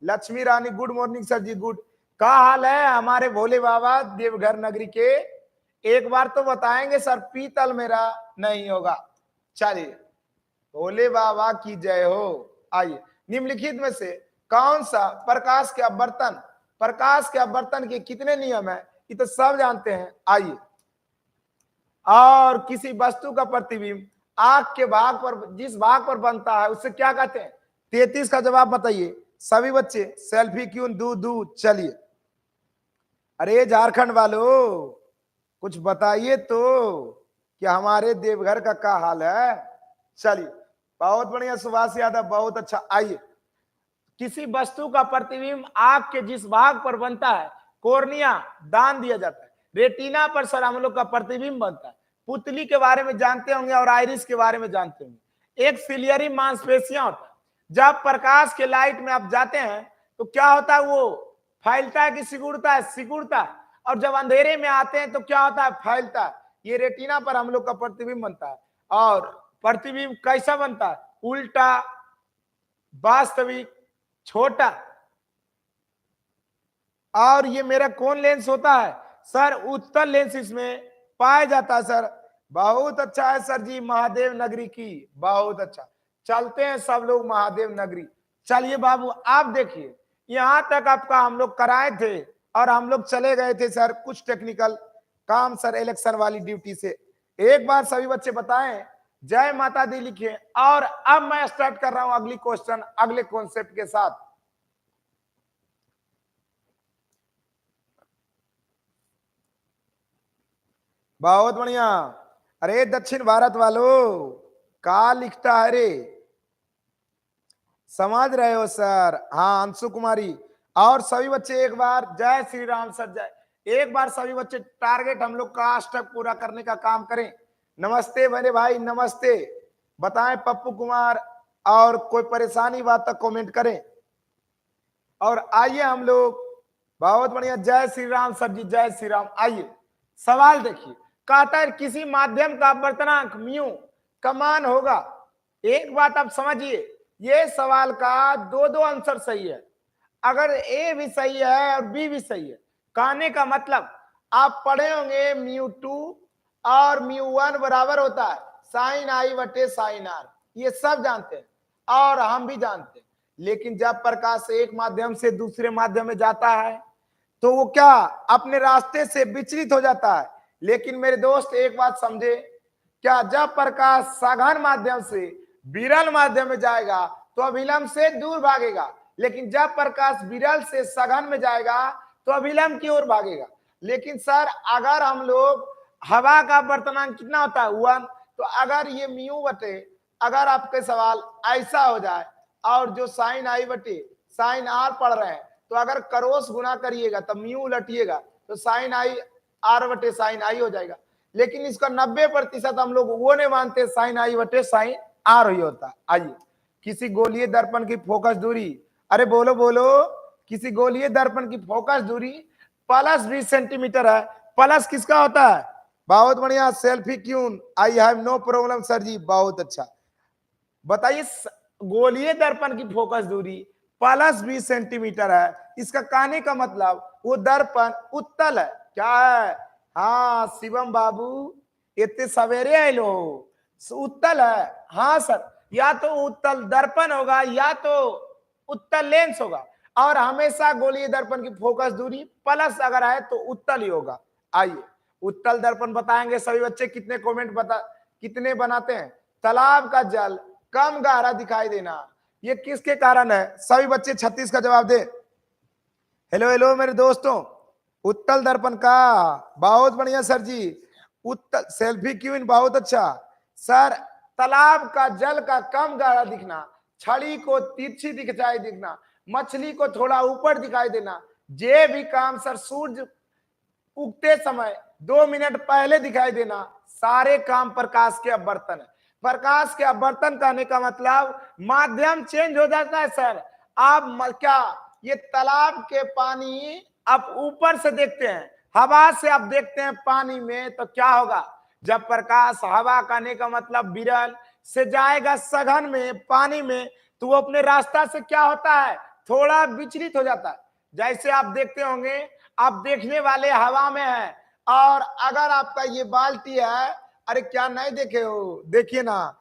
लक्ष्मी रानी good morning sir ji, good. का हाल है हमारे भोले बाबा देवघर नगरी के, एक बार तो बताएंगे सर पीतल मेरा नहीं होगा। चलिए भोले बाबा की जय हो। आइए निम्नलिखित में से कौन सा प्रकाश के अपवर्तन, प्रकाश के अपवर्तन के कितने नियम है, ये तो सब जानते हैं। आइए, और किसी वस्तु का प्रतिबिंब आंख के भाग पर, जिस भाग पर बनता है उससे क्या कहते हैं। 33 का जवाब बताइए सभी बच्चे। सेल्फी क्यों दू दू। चलिए अरे झारखंड वालों कुछ बताइए तो कि हमारे देवघर का हाल है। चलिए बहुत बढ़िया सुभाष यादव, बहुत अच्छा। आइए, किसी वस्तु का प्रतिबिंब आंख के जिस भाग पर बनता है, कोर्निया दान दिया जाता है। रेटिना पर सर हम लोग का प्रतिबिंब बनता है। पुतली के बारे में जानते होंगे और आइरिस के बारे में जानते होंगे। एक सिलियरी मांसपेशियां होता है, जब प्रकाश के लाइट में आप जाते हैं तो क्या होता है, वो फैलता है कि सिकुड़ता है, सिकुड़ता है। और जब अंधेरे में आते हैं तो क्या होता है, फैलता है। ये रेटिना पर हम लोग का प्रतिबिंब बनता है। और प्रतिबिंब कैसा बनता है, उल्टा वास्तविक, छोटा। और ये मेरा कौन लेंस होता है सर? उत्तल लेंस इसमें पाया जाता है सर। बहुत अच्छा है सर जी, महादेव नगरी की, बहुत अच्छा। चलते हैं सब लोग महादेव नगरी। चलिए बाबू आप देखिए, यहां तक आपका हम लोग कराए थे और हम लोग चले गए थे सर कुछ टेक्निकल काम सर, इलेक्शन वाली ड्यूटी से। एक बार सभी बच्चे बताएं जय माता दी लिखिए। और अब मैं स्टार्ट कर रहा हूं अगली क्वेश्चन अगले कॉन्सेप्ट के साथ। बहुत बढ़िया। अरे दक्षिण भारत वालों, का लिखता है रे? समझ रहे हो सर? हाँ अंशु कुमारी। और सभी बच्चे एक बार जय श्री राम सर, जय। एक बार सभी बच्चे टारगेट हम लोग का स्टेप पूरा करने का काम करें। नमस्ते मेरे भाई, नमस्ते। बताएं पप्पू कुमार, और कोई परेशानी बात तक कमेंट करें। और आइए हम लोग, बहुत बढ़िया, जय श्री राम सर जी, जय श्री राम। आइए सवाल देखिए, कहता है किसी माध्यम का अपवर्तनांक म्यू का मान होगा। एक बात आप समझिए, ये सवाल का दो दो आंसर सही है। अगर ए भी सही है और बी भी सही है, कहने का मतलब आप पढ़े होंगे म्यू टू और म्यू वन बराबर होता है साइन आई बटे साइन आर, ये सब जानते हैं और हम भी जानते हैं। लेकिन जब प्रकाश एक माध्यम से दूसरे माध्यम में जाता है तो वो क्या अपने रास्ते से विचलित हो जाता है। लेकिन मेरे दोस्त एक बात समझे, क्या जब प्रकाश सघन माध्यम से विरल माध्यम में जाएगा तो अभिलंब से दूर भागेगा, लेकिन जब प्रकाश विरल से सघन में जाएगा तो अभिलंब की ओर भागेगा। लेकिन सर अगर हम लोग हवा का अपवर्तनांक कितना होता है 1, तो अगर ये म्यू बटे, अगर आपके सवाल ऐसा हो जाए और जो साइन आई बटे साइन आर पढ़ रहे हैं, तो अगर क्रॉस गुना करिएगा तब म्यू उलटिएगा तो साइन आई आर बटे साइन आई हो जाएगा। लेकिन इसका 90% हम लोग वो नहीं मानते साइन आई बटे साइन आर ही होता है। आइए, किसी गोलीय दर्पण की फोकस दूरी, अरे बोलो बोलो, किसी गोलीय दर्पण की फोकस दूरी प्लस 20 सेंटीमीटर है। प्लस किसका होता है? बहुत बढ़िया, selfie queen, I have no problem sir ji, बहुत अच्छा। बताइए गोलीय दर्पण की फोकस दूरी प्लस 20 सेंटीमीटर है, इसका कहने का मतलब वो दर्पण उत्तल है। क्या है? हाँ शिवम बाबू, इतने सवेरे आए लो, उत्तल है। हाँ सर, या तो उत्तल दर्पण होगा या तो उत्तल लेंस होगा, और हमेशा गोलीय दर्पण की फोकस दूरी प्लस अगर है तो उत्तल ही होगा। आइए उत्तल दर्पण बताएंगे सभी बच्चे। कितने कमेंट बता, कितने बनाते हैं? तालाब का जल कम गहरा दिखाई देना, ये किसके कारण है? सभी बच्चे 36 का जवाब दे। हेलो हेलो मेरे दोस्तों, उत्तल दर्पण का, बहुत बढ़िया सर जी। उत्तल सेल्फी क्यों, बहुत अच्छा सर। तालाब का जल का कम गहरा दिखना, छड़ी को तिरछी दिखाई दिखना, मछली को थोड़ा ऊपर दिखाई देना, ये भी काम सर सूर्य उगते समय 2 मिनट पहले दिखाई देना, सारे काम प्रकाश के अपवर्तन है। प्रकाश के अपवर्तन कहने का मतलब माध्यम चेंज हो जाता है सर। आप क्या ये तालाब के पानी आप ऊपर से देखते हैं, हवा से आप देखते हैं पानी में, तो क्या होगा? जब प्रकाश हवा कहने का मतलब विरल से जाएगा सघन में पानी में, तो वो अपने रास्ता से क्या होता है? थोड़ा विचलित हो जाता है। जैसे आप देखते होंगे, आप देखने वाले हवा में है और अगर आपका ये बाल्टी है, अरे क्या नहीं देखे हो, देखिए ना,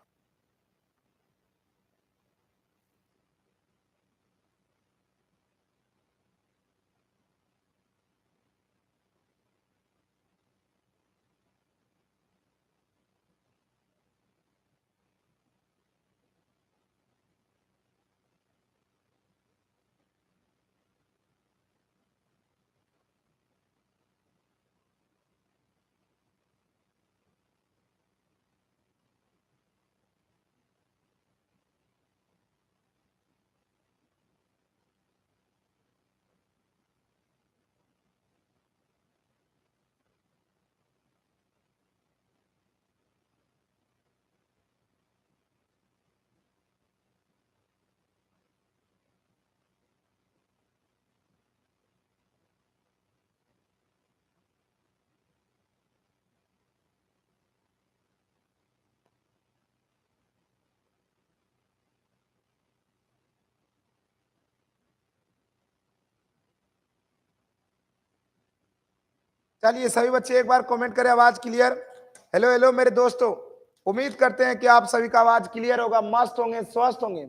चलिए सभी बच्चे एक बार कमेंट करें, आवाज क्लियर। हेलो हेलो मेरे दोस्तों, उम्मीद करते हैं कि आप सभी का आवाज क्लियर होगा, मस्त होंगे, स्वस्थ होंगे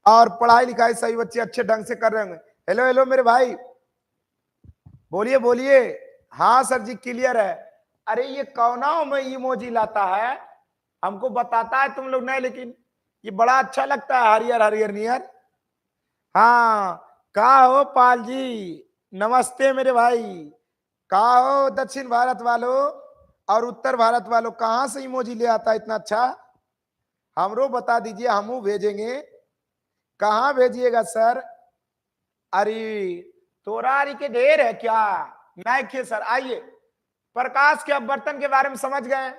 और पढ़ाई लिखाई सभी बच्चे अच्छे ढंग से कर रहे होंगे। हेलो हेलो मेरे भाई, बोलिए बोलिए। हाँ सर जी क्लियर है। अरे ये कौनाओं में इमोजी लाता है, हमको बताता है तुम लोग नहीं, लेकिन ये बड़ा अच्छा लगता है, हरियर हरियर नियर। हाँ कहा हो पाल जी, नमस्ते मेरे भाई। कहा हो दक्षिण भारत वालों और उत्तर भारत वालों, कहाँ से इमोजी ले आता है इतना अच्छा, हमरो बता दीजिए, हम भेजेंगे। कहाँ भेजिएगा सर? अरे तोरारी के ढेर है क्या? नहीं सर, आइए। प्रकाश के अब बर्तन के बारे में समझ गए,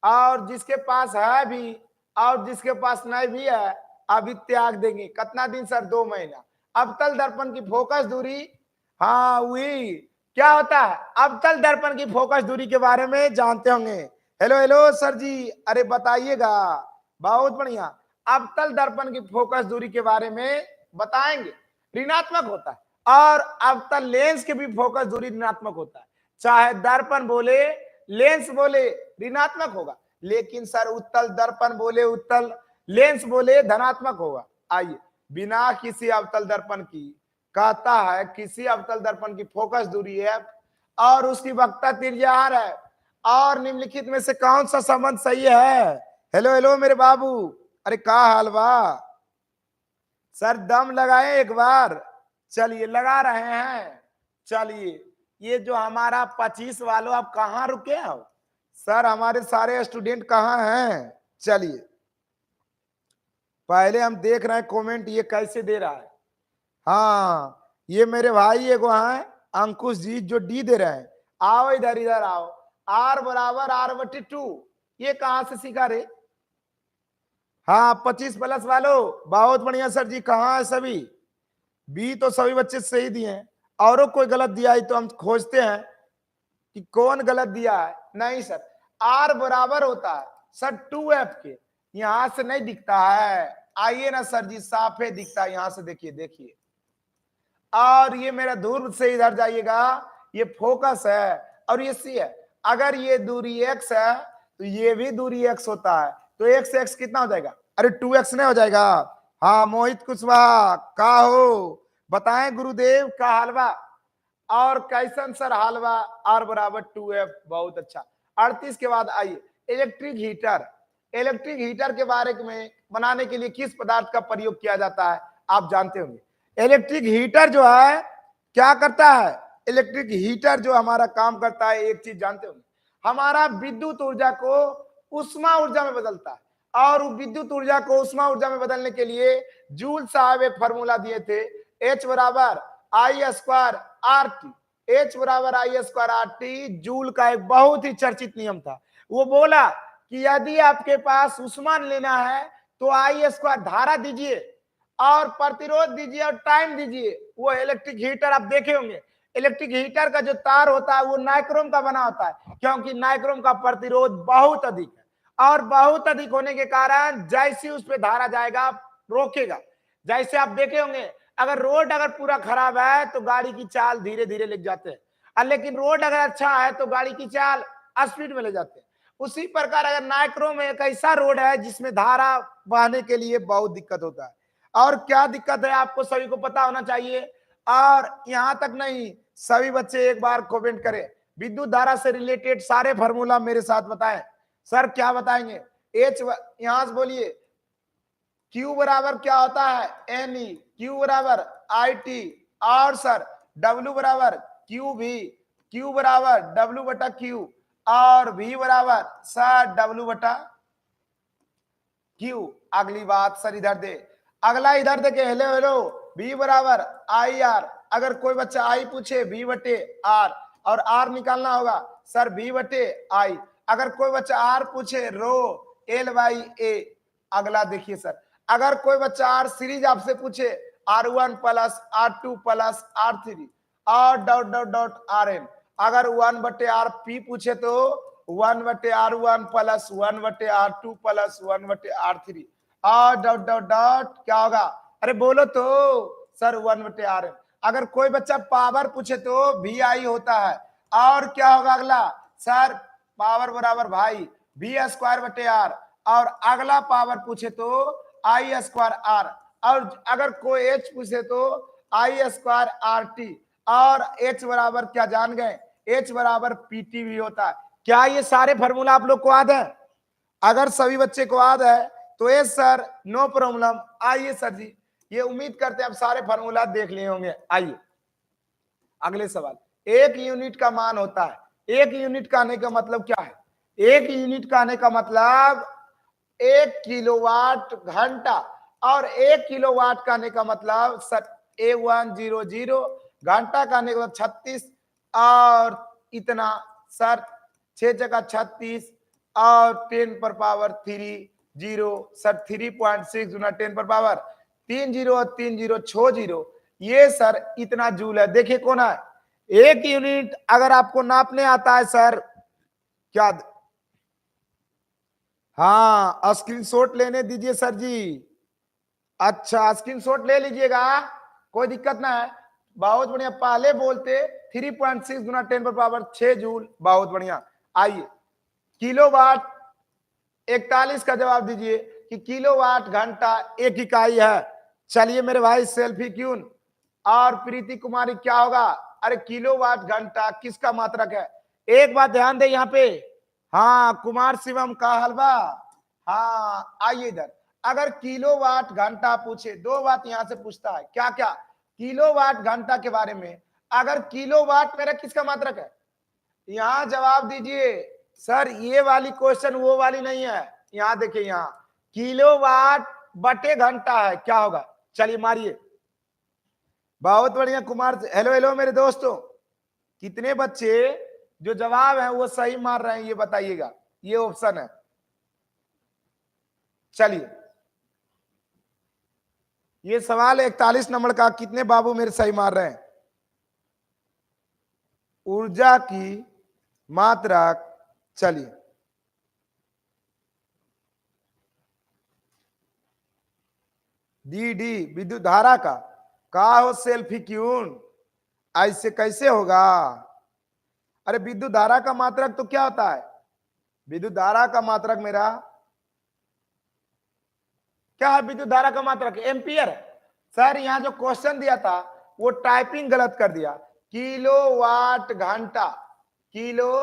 और जिसके पास है भी और जिसके पास नहीं भी है अभी त्याग देंगे। कितना दिन सर? 2 महीना। अवतल दर्पण की फोकस दूरी, हाँ वही क्या होता है, अवतल दर्पण की फोकस दूरी के बारे में जानते होंगे। हेलो हेलो सर जी, अरे बताइएगा। बहुत बढ़िया, अवतल दर्पण की फोकस दूरी के बारे में बताएंगे। ऋणात्मक होता है, और अवतल लेंस की भी फोकस दूरी ऋणात्मक होता है। चाहे दर्पण बोले लेंस बोले ऋणात्मक होगा, लेकिन सर उत्तल दर्पण बोले उत्तल लेंस बोले धनात्मक होगा। आइए, बिना किसी अवतल दर्पण की कहता है किसी अवतल दर्पण की फोकस दूरी है और उसकी वक्रता त्रिज्या r है, और निम्नलिखित में से कौन सा संबंध सही है? हेलो हेलो मेरे बाबू, अरे का हाल बा सर? दम लगाए एक बार। चलिए लगा रहे हैं। चलिए, ये जो हमारा 25 वालों, आप कहाँ रुके हो सर? हमारे सारे स्टूडेंट कहाँ हैं? चलिए पहले हम देख रहे हैं कमेंट ये कैसे दे रहा है। हाँ ये मेरे भाई एगो हैं अंकुश जी, जो डी दे रहे हैं। आओ इधर इधर आओ। r बराबर r/2, ये कहाँ से सीखा रे? हाँ 25+ वालों, बहुत बढ़िया सर जी। कहाँ है सभी? बी तो सभी बच्चे सही दिए हैं, औरों कोई गलत दिया है तो हम खोजते हैं कि कौन गलत दिया है। नहीं सर, r बराबर होता है सर 2f के, यहां से नहीं दिखता है। आइए ना सर जी, साफे दिखता है यहां से, देखिए देखिए। और ये मेरा ध्रुव से इधर जाइएगा, ये फोकस है और ये सी है। अगर ये दूरी x है तो ये भी दूरी x होता है, तो x से x कितना हो जाएगा? अरे 2x नहीं हो जाएगा? हाँ मोहित कुशवाहा, का हो बताएं गुरुदेव का हलवा, और कैसन सर हलवा? r बराबर 2f, बहुत अच्छा। 38 के बाद आइए, इलेक्ट्रिक हीटर। इलेक्ट्रिक हीटर के बारे में बनाने के लिए किस पदार्थ का प्रयोग किया जाता है आप जानते होंगे। इलेक्ट्रिक हीटर जो है क्या करता है? इलेक्ट्रिक हीटर जो हमारा काम करता है, एक चीज जानते होंगे, हमारा विद्युत ऊर्जा को उष्मा ऊर्जा में बदलता है, और विद्युत ऊर्जा को उष्मा ऊर्जा में बदलने के लिए जूल साहब एक फॉर्मूला दिए थे, H बराबर I² H बराबर I²RT जूल का एक बहुत ही चर्चित नियम था। वो बोला कि यदि आपके पास उष्मा लेना है तो I² धारा दीजिए और प्रतिरोध दीजिए और टाइम दीजिए। वो इलेक्ट्रिक हीटर आप देखे होंगे, इलेक्ट्रिक हीटर का जो तार होता है वो नाइक्रोम का बना होता है, क्योंकि नाइक्रोम का प्रतिरोध बहुत अधिक है, और बहुत अधिक होने के कारण जैसे उस पर धारा जाएगा रोकेगा। जैसे आप देखे होंगे, अगर रोड अगर पूरा खराब है तो गाड़ी की चाल धीरे धीरे ले जाते हैं, और लेकिन रोड अगर अच्छा है तो गाड़ी की चाल स्पीड में ले जाते हैं। उसी प्रकार अगर नाइक्रोम एक ऐसा रोड है जिसमें धारा बहने के लिए बहुत दिक्कत होता है। और क्या दिक्कत है आपको सभी को पता होना चाहिए। और यहां तक नहीं, सभी बच्चे एक बार कमेंट करें, विद्युत धारा से रिलेटेड सारे फार्मूला मेरे साथ बताएं। सर क्या बताएंगे? एच, यहां से बोलिए। Q बराबर क्या होता है? NE। Q बराबर IT, और सर W बराबर QV। Q बराबर W/Q, और V बराबर सर W/Q। अगली बात सर इधर दे, अगला इधर देखे। हेलो हेलो, V बराबर IR। अगर कोई बच्चा I पूछे V/R, और R निकालना होगा सर V/I। अगर कोई बच्चा R पूछे रो L/A। अगला देखिए सर, अगर कोई बच्चा R सीरीज आपसे पूछे R1 plus R2 plus R3 और डॉट डॉट डॉट RN। अगर 1/RP पूछे तो 1/R1 plus 1/R2 plus 1/R3 और डॉट डॉट डॉट क्या होगा? अरे बोलो तो सर 1/RN। अगर कोई बच्चा पावर पूछे तो VI होता है, और क्या होगा अगला सर, पावर बराबर भाई बी स्क्वायर बटे आर, और अगला पावर पूछे तो आई स्क्वायर आर, और अगर कोई एच पूछे तो आई स्क्वायर आर टी, और एच बराबर क्या जान गए, एच बराबर पीटी भी होता है। क्या ये सारे फॉर्मूला आप लोग को याद है? अगर सभी बच्चे को याद है तो ये सर नो प्रॉब्लम। आइए सर जी, ये उम्मीद करते हैं आप सारे फॉर्मूला देख लिए होंगे। आइए अगले सवाल, एक यूनिट का मान होता है, एक यूनिट का आने का मतलब क्या है? एक यूनिट का आने का मतलब 1 किलोवाट घंटा, और 1 किलोवाट का आने का मतलब सर A100, घंटा का आने का मतलब 36, और इतना सर 6 जगह 36 और 10 पर पावर 3 जीरो सर 3.6 गुना 10 पर पावर 3 जीरो और 3 जीरो 6 जीरो, ये सर इतना जूल है। देखिए कौन है, एक यूनिट अगर आपको नापने आता है सर क्या, हाँ स्क्रीनशॉट लेने दीजिए सर जी। अच्छा स्क्रीनशॉट ले लीजिएगा, कोई दिक्कत ना है, बहुत बढ़िया। पहले बोलते 3.6 गुना 10 पर पावर 6 जूल, बहुत बढ़िया। आइए किलोवाट 41 का जवाब दीजिए कि किलोवाट घंटा एक इकाई है। चलिए मेरे भाई सेल्फी क्यून और प्रीति कुमारी क्या होगा? अरे किलोवाट घंटा किसका मात्रक है? एक बात ध्यान दे यहाँ पे, हाँ कुमार शिवम का हलवा, हाँ आइए इधर। अगर किलोवाट घंटा पूछे, दो बात यहां से पूछता है, क्या क्या? किलोवाट घंटा के बारे में। अगर किलोवाट मेरा किसका मात्रक है, यहां जवाब दीजिए सर। ये वाली क्वेश्चन वो वाली नहीं है, यहां देखिए, यहां किलोवाट बटे घंटा है, क्या होगा? चलिए मारिए, बहुत बढ़िया कुमार। हेलो हेलो मेरे दोस्तों, कितने बच्चे जो जवाब है वो सही मार रहे हैं ये बताइएगा, ये ऑप्शन है। चलिए ये सवाल 41 नंबर का, कितने बाबू मेरे सही मार रहे हैं? ऊर्जा की मात्रक, चलिए डी डी विद्युत धारा का हो सेल्फी क्यून, ऐसे कैसे होगा? अरे विद्युत धारा का मात्रक तो क्या होता है? विद्युत धारा का मात्रक मेरा क्या है? विद्युत धारा का मात्रक एम्पियर है सर। यहाँ जो क्वेश्चन दिया था वो टाइपिंग गलत कर दिया, किलोवाट घंटा, किलो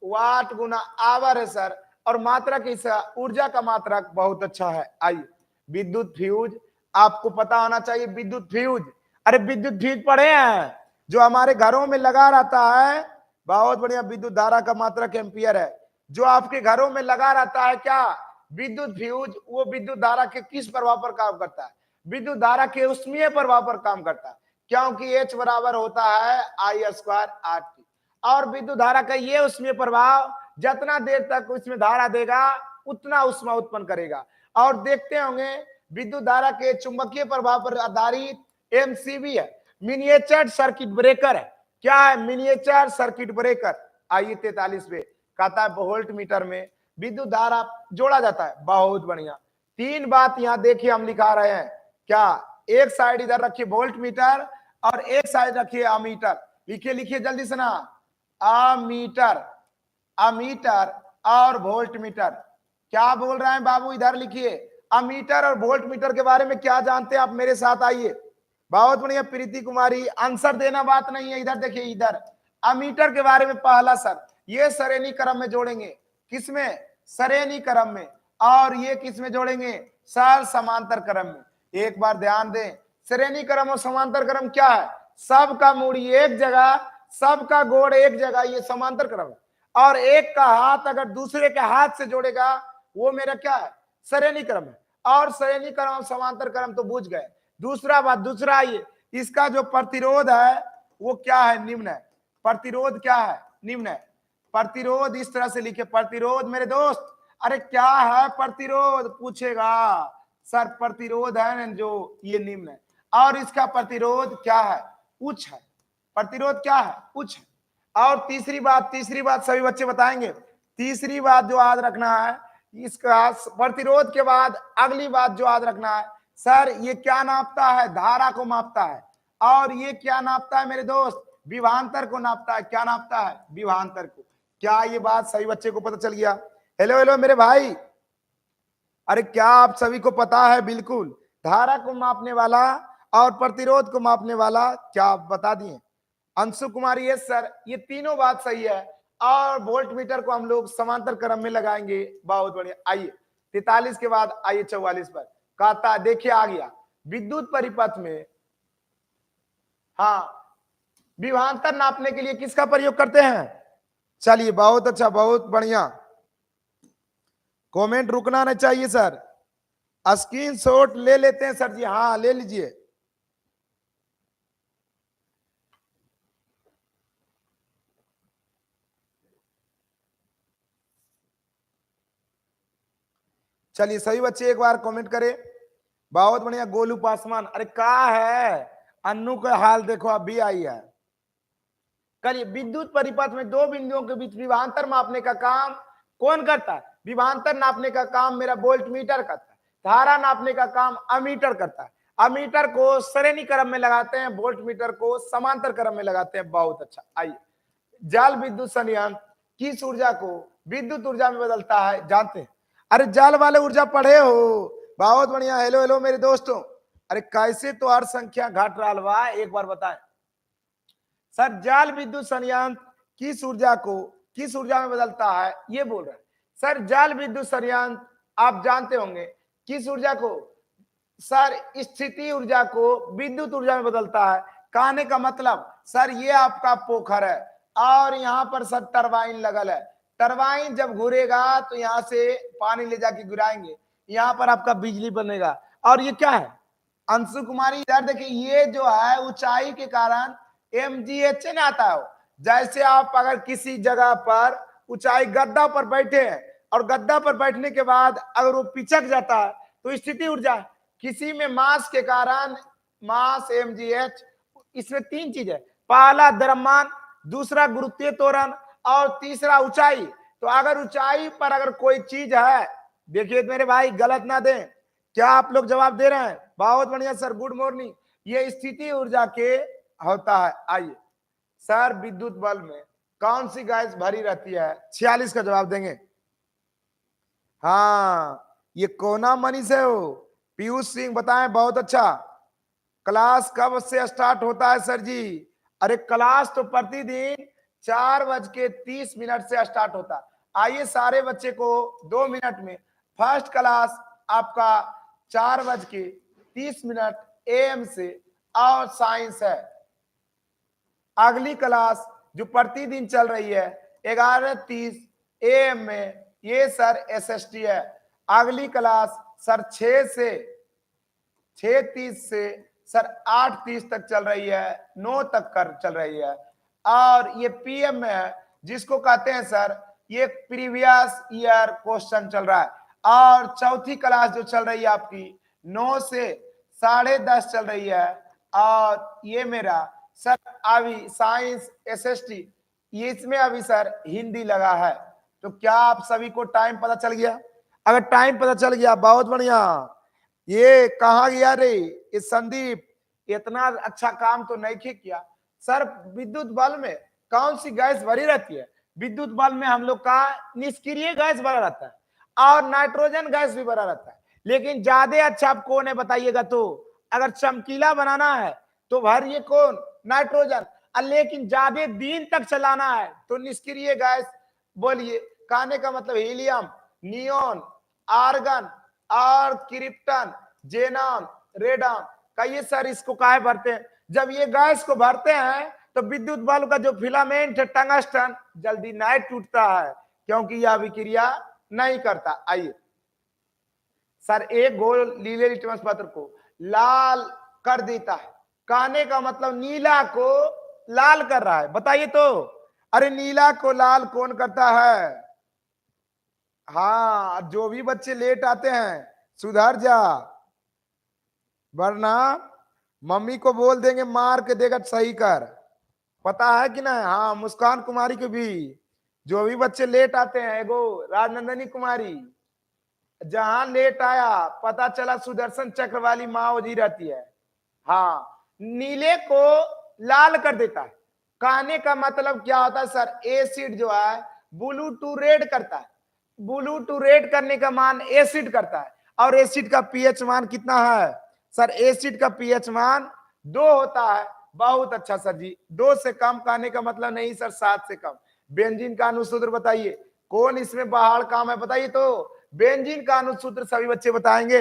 वाट गुना आवर है सर, और मात्रक इसका ऊर्जा का मात्रक बहुत अच्छा है। आइए विद्युत फ्यूज, आपको पता होना चाहिए विद्युत फ्यूज। अरे विद्युत फ्यूज पढ़े हैं जो हमारे घरों में लगा रहता है, बहुत बढ़िया। विद्युत धारा का मात्रक एम्पियर है, जो आपके घरों में लगा रहता है क्या? विद्युत फ्यूज, वो विद्युत धारा के किस प्रभाव पर काम करता है? विद्युत धारा के ऊष्मीय प्रभाव पर काम करता है, क्योंकि एच बराबर होता है आई स्क्वायर आर टी। और विद्युत धारा का ये ऊष्मीय प्रभाव जितना देर तक उसमें धारा देगा उतना ऊष्मा उत्पन्न करेगा। और देखते होंगे विद्युत धारा के चुंबकीय प्रभाव पर आधारित एमसीबी है, मिनिएचर सर्किट ब्रेकर है। क्या है? Miniature circuit breaker. आइए 43 पे कहता है वोल्ट मीटर में विद्युत धारा जोड़ा जाता है, बहुत बढ़िया। तीन बात यहाँ देखिए हम लिखा रहे हैं, क्या? एक साइड इधर रखिए वोल्ट मीटर और एक साइड रखिए अमीटर। लिखिए लिखिए जल्दी से ना, अमीटर, अमीटर और वोल्ट मीटर। क्या बोल रहे हैं बाबू? इधर लिखिए अमीटर और वोल्ट मीटर के बारे में क्या जानते हैं आप? मेरे साथ आइए, बहुत बढ़िया प्रीति कुमारी। आंसर देना बात नहीं है, इधर देखिए, इधर अमीटर के बारे में पहला सर ये श्रेणी क्रम में जोड़ेंगे, किसमें? श्रेणी क्रम में। और ये किसमें जोड़ेंगे सर? समांतर क्रम में। एक बार ध्यान दें, श्रेणी क्रम और समांतर क्रम क्या है? सबका मूड़ी एक जगह, सबका गोड़ एक जगह, ये समांतर क्रम है। और एक का हाथ अगर दूसरे के हाथ से जोड़ेगा वो मेरा क्या है? श्रेणी क्रम है। और श्रेणी क्रम और समांतर क्रम तो बुझ गए। दूसरा बात, दूसरा ये, इसका जो प्रतिरोध है वो क्या है? निम्न है। प्रतिरोध क्या है? निम्न है। प्रतिरोध इस तरह से लिखे, प्रतिरोध मेरे दोस्त। अरे क्या है प्रतिरोध पूछेगा सर? प्रतिरोध है जो ये निम्न है, और इसका प्रतिरोध क्या है? उच्च है। प्रतिरोध क्या है? उच्च है। और तीसरी बात सभी बच्चे बताएंगे। तीसरी बात जो याद रखना है, इसका प्रतिरोध के बाद अगली बात जो याद रखना है सर, ये क्या नापता है? धारा को मापता है। और ये क्या नापता है मेरे दोस्त? विभवांतर को नापता है। क्या नापता है? विभवांतर को। क्या ये बात सभी बच्चे को पता चल गया? हेलो हेलो मेरे भाई, अरे क्या आप सभी को पता है? बिल्कुल, धारा को मापने वाला और प्रतिरोध को मापने वाला, क्या आप बता दिए? अंशु कुमारी, यस सर, ये तीनों बात सही है। और वोल्ट मीटर को हम लोग समांतर क्रम में लगाएंगे। बहुत बढ़िया। आइए 43 के बाद आइए 44 पर। कहता देखिए आ गया, विद्युत परिपथ में हाँ विभवांतर नापने के लिए किसका प्रयोग करते हैं? चलिए बहुत अच्छा, बहुत बढ़िया। कमेंट रुकना नहीं चाहिए सर। स्क्रीन शॉट ले लेते हैं सर जी? हाँ ले लीजिए। चलिए सभी बच्चे एक बार कमेंट करें। बहुत बढ़िया। गोलू पासवान, अरे कहा है अन्नू का हाल देखो, अभी आई है। करिए, विद्युत परिपथ में दो बिंदुओं के बीच विभवांतर मापने का काम कौन करता है? विभवांतर नापने का काम मेरा वोल्ट मीटर करता है। धारा नापने का काम अमीटर करता है। अमीटर को श्रेणी क्रम में लगाते हैं, वोल्ट मीटर को समांतर क्रम में लगाते हैं। बहुत अच्छा। आइए, जल विद्युत संयंत्र किस ऊर्जा को विद्युत ऊर्जा में बदलता है, जानते हैं? अरे जल वाले ऊर्जा पढ़े हो? बहुत बढ़िया। हेलो हेलो मेरे दोस्तों, अरे कैसे तो हर संख्या घट रहा बा, एक बार बताएं सर। जल विद्युत संयंत्र किस ऊर्जा को किस ऊर्जा में बदलता है, ये बोल रहे हैं सर। जल विद्युत संयंत्र आप जानते होंगे किस ऊर्जा को? सर स्थिति ऊर्जा को विद्युत ऊर्जा में बदलता है। कहने का मतलब सर ये आपका पोखर है और यहाँ पर सर टरबाइन लगल है। टरबाइन जब घूरेगा तो यहाँ से पानी ले जाके गिराएंगे, यहाँ पर आपका बिजली बनेगा। और ये क्या है अंशु कुमारी? इधर देखिए, ये जो है ऊंचाई के कारण MGH न आता है। जैसे आप अगर किसी जगह पर ऊंचाई गद्दा पर बैठे हैं और गद्दा पर बैठने के बाद अगर वो पिचक जाता है तो स्थिति ऊर्जा है। किसी में मास के कारण मास MGH, इसमें तीन चीज है। पहला द्रव्यमान, दूसरा गुरुत्वीय त्वरण और तीसरा ऊंचाई। तो अगर ऊंचाई पर अगर कोई चीज है, देखिए मेरे भाई गलत ना दें, क्या आप लोग जवाब दे रहे हैं? बहुत बढ़िया सर, गुड मॉर्निंग। ये स्थिति ऊर्जा के होता है। आइए सर, विद्युत बल्ब में कौन सी गैस भरी रहती है? 46 का जवाब देंगे। हाँ, ये कोना मनीष है वो। पीयूष सिंह बताएं। बहुत अच्छा। क्लास कब से स्टार्ट होता है सर जी? अरे क्लास तो प्रतिदिन 4:30 से स्टार्ट होता है। आइए सारे बच्चे को 2 मिनट में फर्स्ट क्लास आपका 4:30 AM से और साइंस है। अगली क्लास जो प्रतिदिन चल रही है 11:30 AM में, ये सर SST है। अगली क्लास सर 6:30 से सर 8:30 तक चल रही है, 9 तक कर चल रही है। और ये PM में है, जिसको कहते हैं सर ये प्रीवियस ईयर क्वेश्चन चल रहा है। और चौथी क्लास जो चल रही है आपकी 9 से 10:30 चल रही है। और ये मेरा सर अभी साइंस SST, ये इसमें अभी सर हिंदी लगा है। तो क्या आप सभी को टाइम पता चल गया? अगर टाइम पता चल गया बहुत बढ़िया। ये कहा गया रे ये संदीप, इतना अच्छा काम तो नहीं किया सर। विद्युत बल्ब में कौन सी गैस भरी रहती है? विद्युत बल्ब में हम लोग का निष्क्रिय गैस भरा रहता है और नाइट्रोजन गैस भी भरा रहता है। लेकिन ज्यादा अच्छा आप कौन है बताइएगा? तो अगर चमकीला बनाना है तो भरिए कौन? नाइट्रोजन। लेकिन ज्यादा दिन तक चलाना है तो निष्क्रिय गैस बोलिए। कहने का मतलब हीलियम, नियोन, आर्गन और क्रिप्टन, जेनॉन, रेडॉन। कहिए सर इसको काहे भरते हैं? जब ये गैस को भरते हैं तो विद्युत बल्ब का जो फिलामेंट है टंगस्टन जल्दी नहीं टूटता है, क्योंकि यह अभिक्रिया नहीं करता। आइए सर, एक गोल नीले लिटमस पत्र को लाल कर देता है। कहने का मतलब नीला को लाल कर रहा है, बताइए तो। अरे नीला को लाल कौन करता है? हाँ, जो भी बच्चे लेट आते हैं सुधर जा, वरना मम्मी को बोल देंगे, मार के देगा सही कर। पता है कि ना? हाँ, मुस्कान कुमारी के भी जो भी बच्चे लेट आते हैं, एगो राजनंदनी कुमारी, जहां लेट आया पता चला सुदर्शन चक्र वाली माँ जी रहती है। हाँ, नीले को लाल कर देता है। कहने का मतलब क्या होता है सर, एसिड जो है ब्लू टू रेड करता है, ब्लू टू रेड करने का मान एसिड करता है, और एसिड का पीएच मान कितना है सर, एसिड का पीएच मान 2 होता है। बहुत अच्छा सर जी, 2 से कम कहने का मतलब नहीं सर, 7 से कम। बेंजीन का अनुसूत्र बताइए, कौन इसमें बाहर काम है बताइए तो, बेंजीन का अनुसूत्र सभी बच्चे बताएंगे।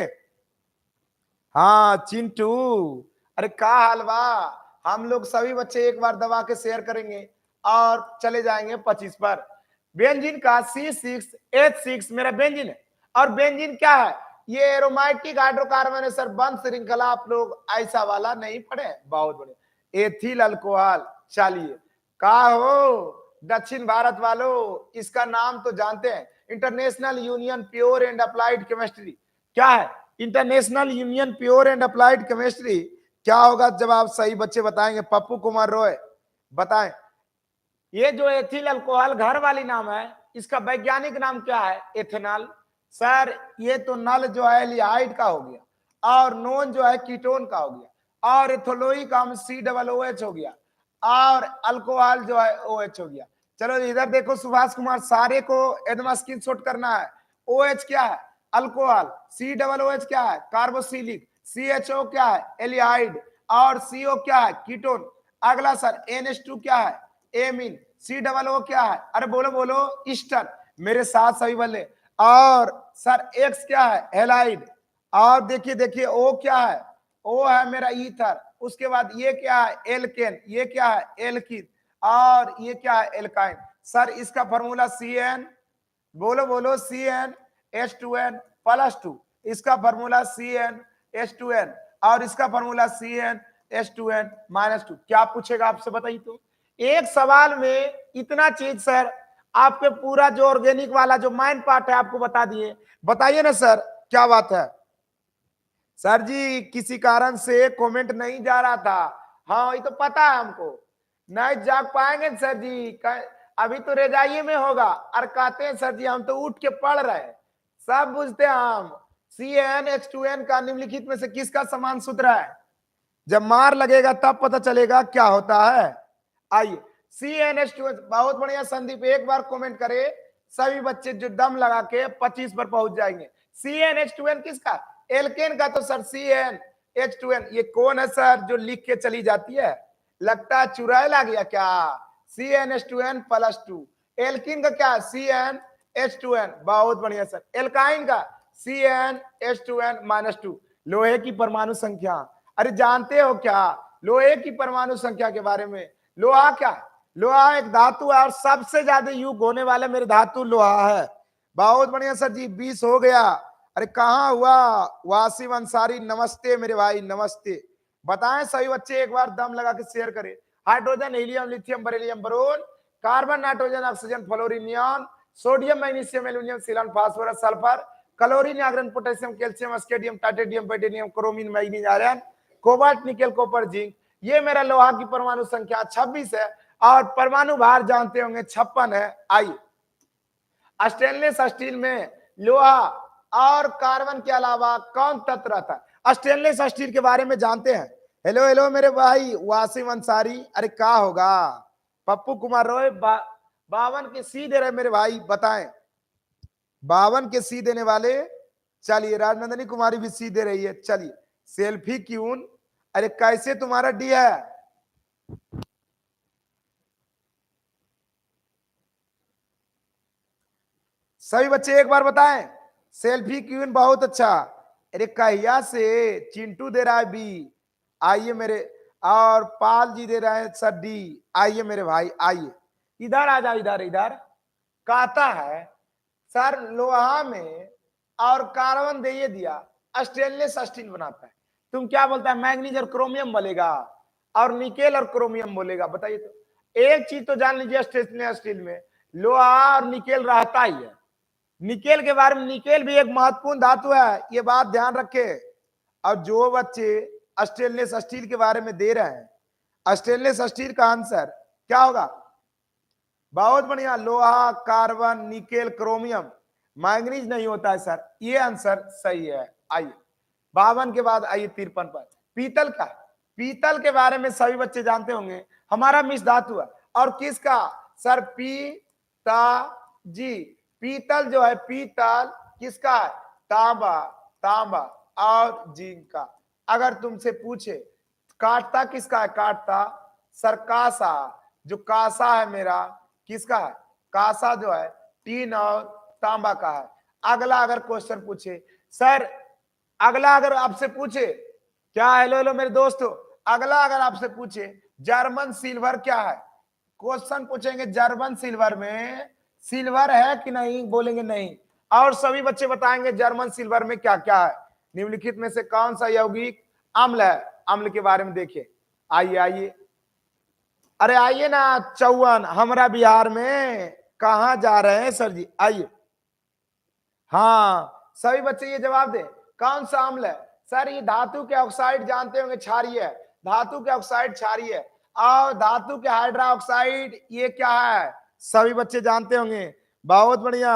हाँ चिंटू, अरे का हाल बा, हम लोग सभी बच्चे एक बार दबा के शेयर करेंगे और चले जाएंगे 25 पर। बेंजीन का C6H6 मेरा बेंजीन है, और बेंजीन क्या है, ये एरोमेटिक हाइड्रोकार्बन है सर, बंद श्रृंखला, आप लोग ऐसा वाला नहीं पढ़े, बहुत बढ़िया। एथिल अल्कोहल, चलिए का हो दक्षिण भारत वालों, इसका नाम तो जानते हैं, international union pure and applied chemistry. क्या है international union pure and applied chemistry? क्या होगा जब आप सही बच्चे बताएंगे, पप्पू कुमार रॉय बताएं। ये जो एथिल अल्कोहल घर वाली नाम है, इसका वैज्ञानिक नाम क्या है, एथेनॉल। सर ये तो नल जो है एल्डिहाइड का हो गया, और नोन जो है कीटोन का हो गया, और एथोलोइक का COOH हो गया, और अल्कोहल जो है OH हो गया। चलो इधर देखो सुभाष कुमार, सारे को एकदम स्क्रीनशॉट करना है। OH क्या है, अल्कोहल। COOH क्या है, कार्बोक्सिलिक। CHO क्या है, एल्डिहाइड। और CO क्या है, कीटोन। अगला सर NH2 क्या है, एमीन। COO क्या है, अरे बोलो बोलो, ईस्टर। मेरे साथ सभी बोले। और सर X क्या है, हेलाइड। और देखिए देखिए O क्या है, O है मेरा ईथर। उसके बाद ये क्या है, एल्केन। ये क्या है, एल्किन। और ये क्या है, एल्काइन। सर इसका फॉर्मूला CN, बोलो बोलो, CnH2n+2। इसका फॉर्मूला CnH2n, और इसका फॉर्मूला CnH2n-2। क्या पूछेगा आपसे बताइए तो, एक सवाल में इतना चीज सर, आपके पूरा जो ऑर्गेनिक वाला जो माइंड पार्ट है आपको बता दिए। बताइए ना सर, क्या बात है सर जी, किसी कारण से कमेंट नहीं जा रहा था। हाँ ये तो पता है हमको, नहीं जाग पाएंगे सर जी, अभी तो रेजाइए में होगा, और कहते हैं सर जी हम तो उठ के पढ़ रहे हैं, सब बुझते हैं हम। CnH2n का निम्नलिखित में से किसका समान सूत्र है, जब मार लगेगा तब पता चलेगा क्या होता है। आइए CnH2n, बहुत बढ़िया संदीप, एक बार कमेंट करे, सभी बच्चे जो दम लगा के 25 पर पहुंच जाएंगे। CnH2n किसका, एल्केन का तो सर CnH2n। ये कौन है सर जो लिख के चली जाती है, लगता है चुड़ैल आ गया क्या। CnH2n+2। एल्किन का क्या, CnH2n, बहुत बढ़िया सर। एल्काइन का CnH2n-2। लोहे की परमाणु संख्या, अरे जानते हो क्या लोहे की परमाणु संख्या के बारे में। लोहा क्या, लोहा एक धातु है, और सबसे ज्यादा युग होने वाला मेरे धातु लोहा है। बहुत बढ़िया सर जी, 20 हो गया। अरे कहाँ हुआ वासिम अंसारी, नमस्ते मेरे भाई, नमस्ते। बताएं सभी बच्चे, एक बार दम लगा के शेयर करें। Hydrogen, helium, lithium, beryllium, boron, carbon, nitrogen, oxygen, fluorine, neon, sodium, magnesium, aluminium, silicon, phosphorus, sulphur, chlorine, iron, potassium, calcium, scandium, titanium, पैटेनियम, chromium, manganese, iron, cobalt, nickel, copper, zinc. ये मेरा लोहा की परमाणु संख्या 26 है, और परमाणु भार जानते होंगे 56 है। आइए स्टेनलेस स्टील में लोहा और कार्बन के अलावा कौन तत्व रहता है, स्टेनलेस स्टील के बारे में जानते हैं। हेलो हेलो मेरे भाई वासिम अंसारी, अरे क्या होगा, पप्पू कुमार रॉय 52 के सी दे रहे मेरे भाई, बताएं 52 के सी देने वाले। चलिए राजनंदनी कुमारी भी सी दे रही है। चलिए सेल्फी क्यों, अरे कैसे तुम्हारा डी है, सभी बच्चे एक बार बताएं, सेल्फी क्यों, बहुत अच्छा। अरे कहिया से चिंटू दे रहा है बी, आइए मेरे, और पाल जी दे रहे हैं सर डी। आइए मेरे भाई, आइए इधर आ जाओ, इधर इधर। कहता है सर लोहा में और कार्बन दे ये दिया, स्टेनलेस स्टील बनाता है, तुम क्या बोलता है, मैग्नीज और क्रोमियम बोलेगा, और निकेल और क्रोमियम बोलेगा। बताइए तो, एक चीज तो जान लीजिए, स्टेनलेस स्टील में लोहा और निकेल रहता ही है। निकेल के बारे में, निकेल भी एक महत्वपूर्ण धातु है, ये बात ध्यान रखे। और जो बच्चे स्टेनलेस स्टील के बारे में दे रहे हैं, स्टेनलेस स्टील का आंसर क्या होगा, बहुत बढ़िया, लोहा, कार्बन, निकेल, क्रोमियम, मैंगनीज नहीं होता है सर, ये आंसर सही है। आइए 52 के बाद आइए 53 पर, पीतल का, पीतल के बारे में सभी बच्चे जानते होंगे, हमारा मिश्र धातु है। और किसका सर जी, पीतल जो है पीतल किसका है तांबा, तांबा और जिंक का। अगर तुमसे पूछे काटता किसका है काटता सर कासा, जो कासा है मेरा किसका है कासा जो है टीन और तांबा का है। अगला अगर क्वेश्चन पूछे सर, अगला अगर आपसे पूछे क्या, हेलो हेलो मेरे दोस्तों, अगला अगर आपसे पूछे जर्मन सिल्वर क्या है, क्वेश्चन पूछेंगे जर्मन सिल्वर में सिल्वर है कि नहीं, बोलेंगे नहीं, और सभी बच्चे बताएंगे जर्मन सिल्वर में क्या क्या है। निम्नलिखित में से कौन सा यौगिक अम्ल है, अम्ल के बारे में देखिए। आइए आइए, अरे आइए ना चौवन, हमारा बिहार में कहा जा रहे हैं सर जी, आइए। हाँ सभी बच्चे ये जवाब दे कौन सा अम्ल है सर, ये धातु के ऑक्साइड जानते होंगे क्षारीय है, धातु के ऑक्साइड क्षारीय है, और धातु के हाइड्रा ऑक्साइड ये क्या है सभी बच्चे जानते होंगे, बहुत बढ़िया।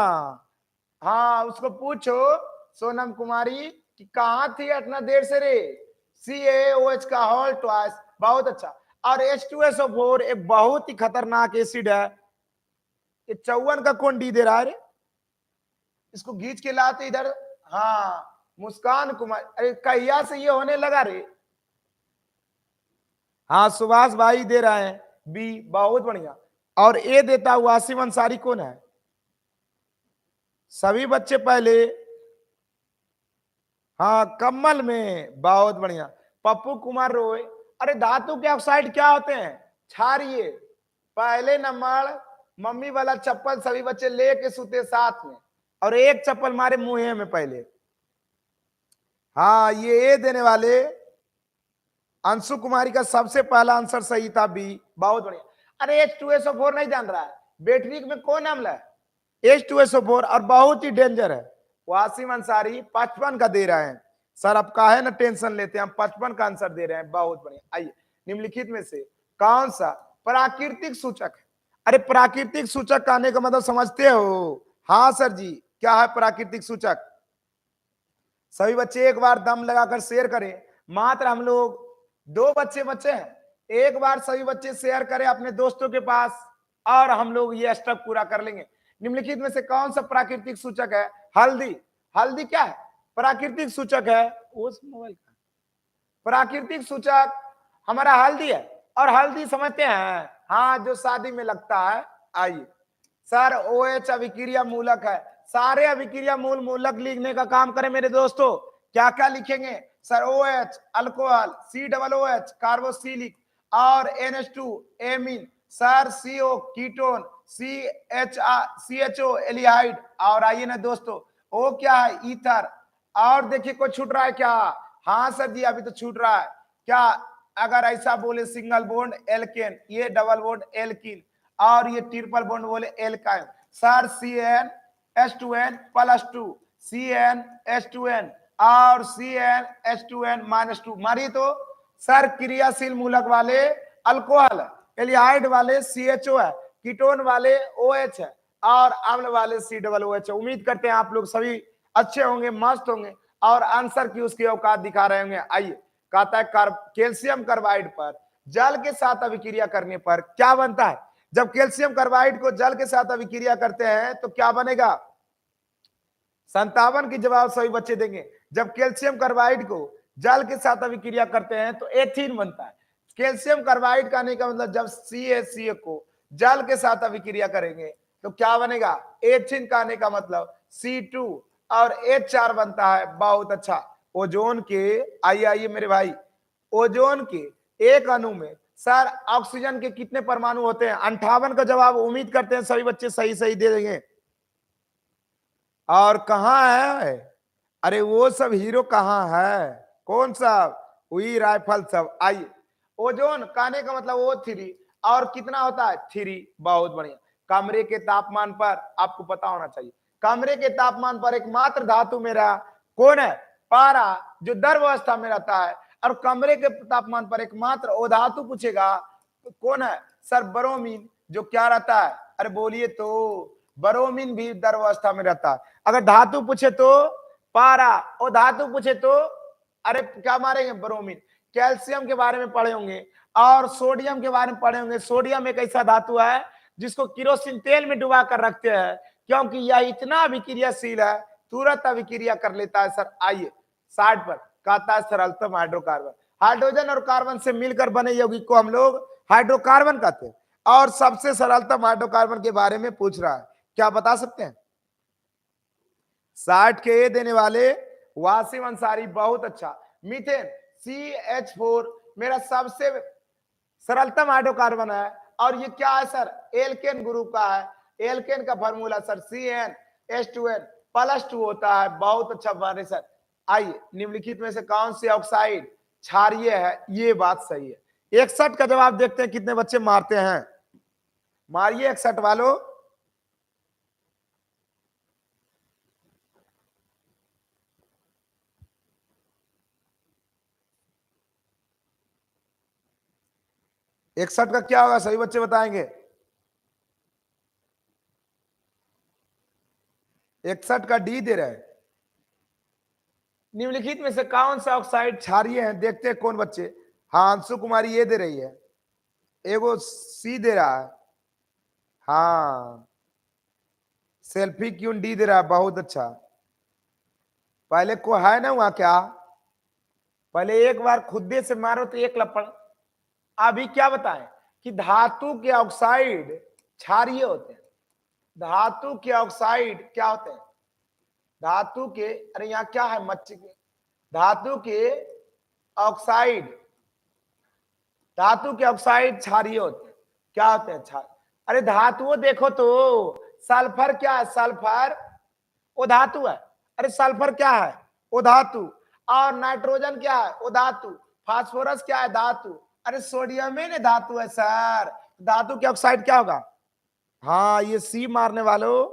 हाँ उसको पूछो सोनम कुमारी कि कहाँ थी इतना देर से रे, CaOH का होल ट्वाइस, बहुत अच्छा। और H2SO4 एक बहुत ही खतरनाक एसिड है, ये 54 का कौन डी दे रहा है रे, इसको घींच के लाते इधर। हाँ मुस्कान कुमार, अरे कहिया से ये होने लगा रे, हाँ सुभाष भाई दे रहे हैं बी, बहुत बढ़िया। और ए देता हुआ आसिम अंसारी कौन है, सभी बच्चे पहले, हाँ कमल में, बहुत बढ़िया। पप्पू कुमार रोय, अरे धातु के ऑक्साइड क्या होते हैं क्षारीय, पहले नंबर मम्मी वाला चप्पल सभी बच्चे लेके सूते साथ में, और एक चप्पल मारे मुंह में पहले। हाँ ये ए देने वाले अंशु कुमारी का सबसे पहला आंसर सही था बी, बहुत बढ़िया। अरे H2SO4 नहीं जान रहा है, बैटरी में कौन अम्ल है H2SO4, और बहुत ही डेंजर है। वासिम अंसारी 55 का दे रहे हैं सर, अब काहे ना टेंशन लेते हैं, हम 55 का आंसर दे रहे हैं, बहुत बढ़िया। आइए निम्नलिखित में से कौन सा प्राकृतिक सूचक है, अरे प्राकृतिक सूचक कहने का मतलब समझते हो, हाँ सर जी क्या है प्राकृतिक सूचक, सभी बच्चे एक बार दम लगाकर शेयर करें, मात्र हम लोग 2 बच्चे बच्चे हैं, एक बार सभी बच्चे शेयर करें अपने दोस्तों के पास और हम लोग ये स्टेप पूरा कर लेंगे। निम्नलिखित में से कौन सा प्राकृतिक सूचक है हल्दी, हल्दी क्या है प्राकृतिक सूचक है, उस मोबाइल का प्राकृतिक सूचक हमारा हल्दी है, और हल्दी समझते हैं हाँ जो शादी में लगता है। आइए सर OH अभिक्रिया मूलक है, सारे अभिक्रिया मूल मूलक लिखने का काम करें मेरे दोस्तों, क्या क्या लिखेंगे sir OH alcohol, COOH carboxylic, और NH2 amine, sir CO ketone, CHO aldehyde, और आइए ना दोस्तों O क्या है ईथर, और देखिए कोई छूट रहा है क्या, हाँ सर जी अभी तो छूट रहा है क्या, अगर ऐसा बोले सिंगल बॉन्ड एल्केन, ये डबल बॉन्ड एल्किन, और ये ट्रिपल बॉन्ड बोले एल्काइन, सर CnH2n+2, CnH2n और CnH2n-2 मारिए तो सर क्रियाशील मूलक वाले अल्कोहल, एल्डिहाइड वाले CHO है, कीटोन वाले OH है, और अम्ल वाले COOH है। उम्मीद करते हैं आप लोग सभी अच्छे होंगे, मस्त होंगे, और आंसर की उसकी औकात दिखा रहे होंगे। आइए कहता है कैल्शियम कार्बाइड पर जल के साथ अभिक्रिया करने पर क्या बनता है, जब कैल्शियम कार्बाइड को जल के साथ अभिक्रिया करते हैं तो क्या बनेगा, 57 की जवाब सभी बच्चे देंगे। जब कैल्शियम कार्बाइड को जल के साथ अभिक्रिया करते हैं तो एथीन बनता है, कैल्शियम कार्बाइड कहने का मतलब जब CaCl को जल के साथ अभिक्रिया करेंगे तो क्या बनेगा एथीन, कहने का मतलब C2 और H4 बनता है, बहुत अच्छा। ओजोन के, आइए आइए मेरे भाई, ओजोन के एक अणु में सर ऑक्सीजन के कितने परमाणु होते हैं, 58 का जवाब उम्मीद करते हैं सभी बच्चे सही सही दे देंगे। और कहाँ है, अरे वो सब हीरो कहाँ है, कौन सा, वही राइफल सब। आइए ओजोन कहने का मतलब O3, और कितना होता है 3, बहुत बढ़िया। कमरे के तापमान पर आपको पता होना चाहिए, कमरे के तापमान पर एकमात्र धातु मेरा कौन है पारा, जो द्रव अवस्था में रहता है, और कमरे के तापमान पर एकमात्र ओ धातु पूछेगा तो कौन है सर ब्रोमीन, जो क्या रहता है, अरे बोलिए तो ब्रोमीन भी द्रव अवस्था में रहता है। अगर धातु पूछे तो पारा, और धातु पूछे तो अरे क्या मारेंगे ब्रोमीन। कैल्शियम के बारे में पढ़े होंगे, और सोडियम के बारे में पढ़े होंगे। सोडियम एक ऐसा धातु है जिसको किरोसिन तेल में डुबा कर रखते हैं, क्योंकि यह इतना अभिक्रियाशील है, तुरंत अभिक्रिया कर लेता है। सर आइए 60 पर कहता है सरलतम हाइड्रोकार्बन। हाइड्रोजन और कार्बन से मिलकर बने यौगिक को हम लोग हाइड्रोकार्बन कहते हैं। और सबसे सरलतम हाइड्रोकार्बन के बारे में पूछ रहा है, क्या बता सकते हैं? 60 के ए देने वाले वासिम अंसारी, बहुत अच्छा। मीथेन CH4 मेरा सबसे सरलतम हाइड्रोकार्बन है। और ये क्या है सर? एल्केन ग्रुप का है। एल्केन का फार्मूला सर CnH2n+2 होता है। बहुत अच्छा बात है सर। आइए, निम्नलिखित में से कौन सी ऑक्साइड क्षारीय है? ये बात सही है। 61 का जवाब देखते हैं कितने बच्चे मारते हैं। मारिए 61 वालों। इकसठ का क्या होगा? सभी बच्चे बताएंगे। 61 का डी दे रहे हैं। निम्नलिखित में से कौन सा ऑक्साइड क्षारीय है? देखते हैं कौन बच्चे। हाँ, अंशु कुमारी ये दे रही है। एगो सी दे रहा है। हाँ, सेल्फी क्यों डी दे रहा है। बहुत अच्छा। पहले को है ना वहां क्या? पहले एक बार खुदे से मारो तो एक लपड़। अभी क्या बताएं कि धातु के ऑक्साइड क्षारीय होते हैं। धातु के ऑक्साइड क्या होते हैं? धातु के, अरे यहाँ क्या है मच्छी के, धातु के ऑक्साइड, धातु के ऑक्साइड क्षारीय होते हैं। क्या होते हैं? क्षार। अरे धातुओं देखो तो, सल्फर क्या है? सल्फर वो धातु है। अरे सल्फर क्या है? वो धातु। और नाइट्रोजन क्या है? वो धातु। फास्फोरस क्या है? धातु। अरे सोडियम में ने धातु है सर। धातु के ऑक्साइड क्या होगा? हाँ, ये सी मारने वालों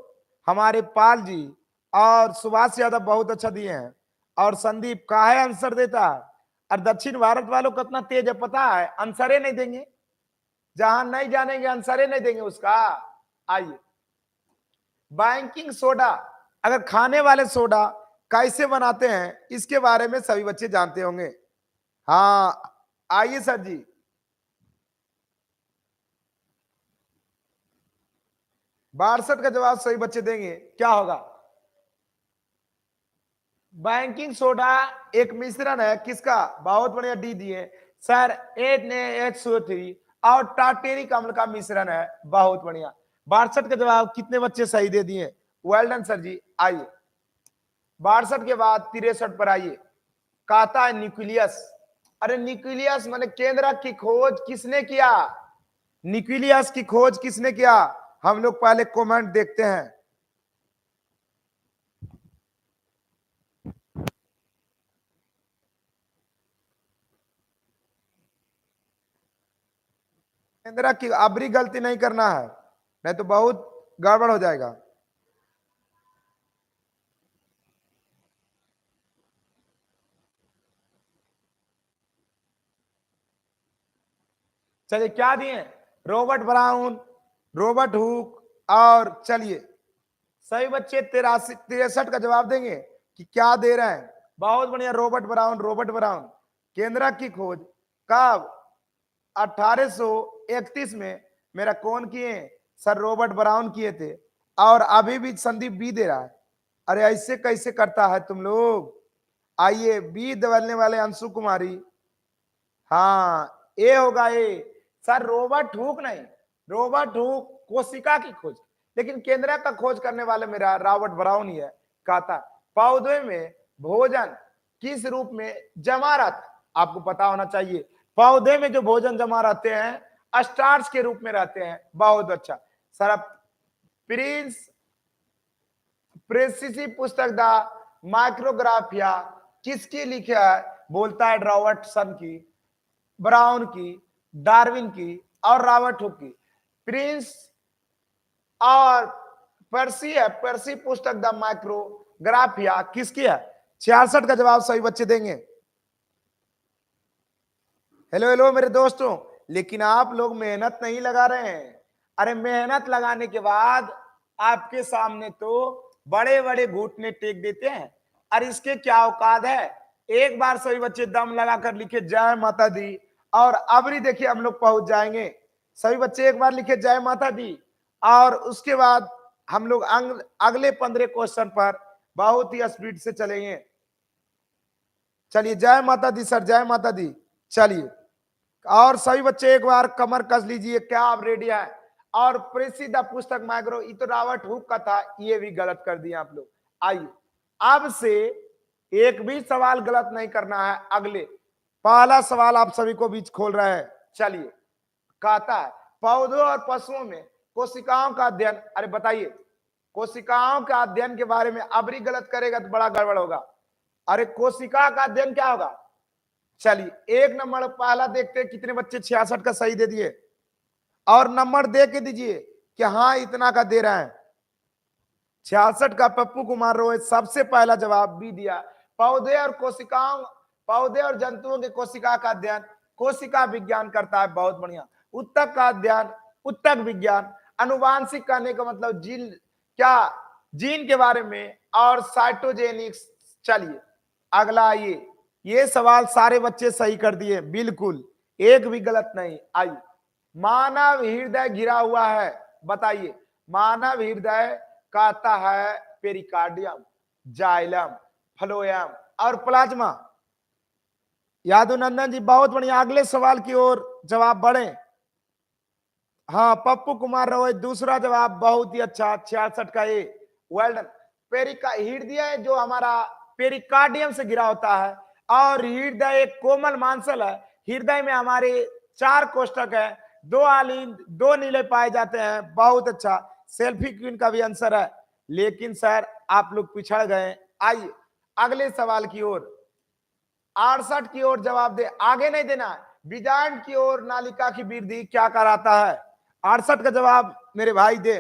हमारे पाल जी और सुभाष यादव बहुत अच्छा दिए हैं। और संदीप का है आंसर देता है। और दक्षिण भारत वालों कितना तेज है पता है? आंसरे नहीं देंगे, जहां नहीं जानेंगे आंसरे नहीं देंगे उसका। आइए, बेकिंग सोडा, अगर खाने वाले सोडा कैसे बनाते हैं इसके बारे में सभी बच्चे जानते होंगे। हाँ, आइए सर जी। बासठ का जवाब सही बच्चे देंगे, क्या होगा? बेकिंग सोडा एक मिश्रण है किसका? बहुत बढ़िया डी दिए सर। NaHCO3 और टार्टेरिक अम्ल का मिश्रण है। बहुत बढ़िया। 62 का जवाब कितने बच्चे सही दे दिए? वेल डन सर जी। आइए 62 के बाद 63 पर आइए। कहता है न्यूक्लियस। अरे न्यूक्लियस माने केंद्रक की खोज किसने किया? न्यूक्लियस की खोज किसने किया? हम लोग पहले कमेंट देखते हैं। केंद्रक की अबरी गलती नहीं करना है, नहीं तो बहुत गड़बड़ हो जाएगा। चलिए क्या दिए? रॉबर्ट ब्राउन, रॉबर्ट हुक, और चलिए सही बच्चे 63 का जवाब देंगे कि क्या दे रहे हैं? बहुत बढ़िया, रॉबर्ट ब्राउन। रॉबर्ट ब्राउन केंद्रक की खोज कब? 1831 में। मेरा कौन किए? सर रॉबर्ट ब्राउन किए थे। और अभी भी संदीप बी दे रहा है। अरे ऐसे कैसे करता है तुम लोग? आइए बी दबलने वाले अंशु कुमारी। हाँ, ए होगा ए। सर रॉबर्ट हुक नहीं, रॉबर्ट हुक कोशिका की खोज, लेकिन केंद्र का खोज करने वाले मेरा रॉबर्ट ब्राउन ही है। कहता पौधे में भोजन किस रूप में जमा रहता? आपको पता होना चाहिए। पौधे में जो भोजन जमा रहते हैं स्टार्च के रूप में रहते हैं। बहुत अच्छा सर। अब प्रिंस प्रेसिसी पुस्तक द माइक्रोग्राफिया किसकी लिखी है? बोलता है रॉबर्टसन की, ब्राउन की, डार्विन की और रॉबर्ट हुक की। प्रिंस और पर्सी है, पर्सी पुस्तक द माइक्रोग्राफिया किसकी है? 66 का जवाब सही बच्चे देंगे। हेलो हेलो मेरे दोस्तों, लेकिन आप लोग मेहनत नहीं लगा रहे हैं। अरे मेहनत लगाने के बाद आपके सामने तो बड़े बड़े घुटने टेक देते हैं। और इसके क्या औकात है? एक बार सभी बच्चे दम लगाकर लिखे जय माता दी और अबरी देखिए हम लोग पहुंच जाएंगे। सभी बच्चे एक बार लिखे जय माता दी। और उसके बाद हम लोग अगले 15 क्वेश्चन पर बहुत ही स्पीड से चलेंगे। चलिए जय माता दी सर, जय माता दी। चलिए और सभी बच्चे एक बार कमर कस लीजिए, क्या आप रेडी है? और प्रसिद्ध पुस्तक माइक्रो इतो रावट हुक का था, ये भी गलत कर दिया आप लोग। आइए अब से एक भी सवाल गलत नहीं करना है। अगले पहला सवाल आप सभी को बीच खोल रहा है। चलिए कहता है पौधों और पशुओं में कोशिकाओं का अध्ययन। अरे बताइए कोशिकाओं का अध्ययन के बारे में अबरी गलत करेगा तो बड़ा गड़बड़ होगा। अरे कोशिका का अध्ययन क्या होगा? चलिए एक नंबर पहला देखते हैं कितने बच्चे 66 का सही दे दिए, और नंबर दे के दीजिए कि हाँ इतना का दे रहे हैं। 66 का पप्पू कुमार रोहित सबसे पहला जवाब भी दिया। पौधे और कोशिकाओं, पौधे और जंतुओं के कोशिका का अध्ययन कोशिका विज्ञान करता है। बहुत बढ़िया। उत्तक का अध्ययन उत्तक विज्ञान। अनुवांशिक कहने का मतलब जीन, क्या जीन के बारे में, और साइटोजेनिक्स। चलिए अगला आइए, ये सवाल सारे बच्चे सही कर दिए, बिल्कुल एक भी गलत नहीं। आइए मानव हृदय घिरा हुआ है, बताइए मानव हृदय कहता है पेरिकार्डियम, जाइलम, फ्लोएम और प्लाज्मा। यादुनंदन जी बहुत बढ़िया, अगले सवाल की ओर जवाब बढ़े। हाँ पप्पू कुमार रोहित दूसरा जवाब बहुत ही अच्छा, 66 का ए, वेल डन। पेरिका हृदय जो हमारा पेरिकार्डियम से घिरा होता है, और हृदय एक कोमल मांसल है। हृदय में हमारे 4 कोष्ठक है, 2 आलिंद 2 नीले पाए जाते हैं। बहुत अच्छा, सेल्फी क्वीन का भी आंसर है, लेकिन सर आप लोग पिछड़ गए। आइए अगले सवाल की ओर, 68 की ओर जवाब दे, आगे नहीं देना। बीजांड की ओर नालिका की वृद्धि क्या कराता है? 68 का जवाब मेरे भाई दे।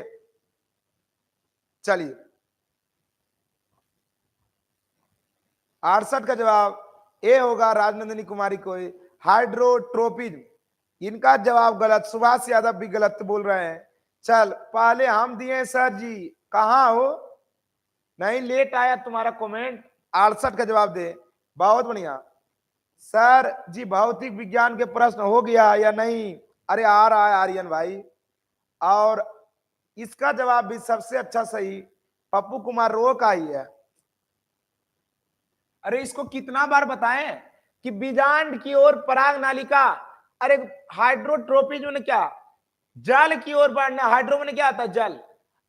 चलिए 68 का जवाब ए होगा, राजनंदिनी कुमारी को हाइड्रोट्रोपिज्म। इनका जवाब गलत, सुभाष यादव भी गलत बोल रहे हैं। चल पहले हम दिए सर जी, कहां हो? नहीं लेट आया तुम्हारा कमेंट। 68 का जवाब दे, बहुत बढ़िया सर जी। भौतिक विज्ञान के प्रश्न हो गया या नहीं? अरे आ रहा है आर्यन भाई। और इसका जवाब भी सबसे अच्छा सही पप्पू कुमार रो का ही है। अरे इसको कितना बार बताएं कि बीजांड की ओर पराग नालिका। अरे हाइड्रोट्रोपिज्म मैंने क्या, जल की ओर बढ़ना। हाइड्रो में क्या आता है? जल।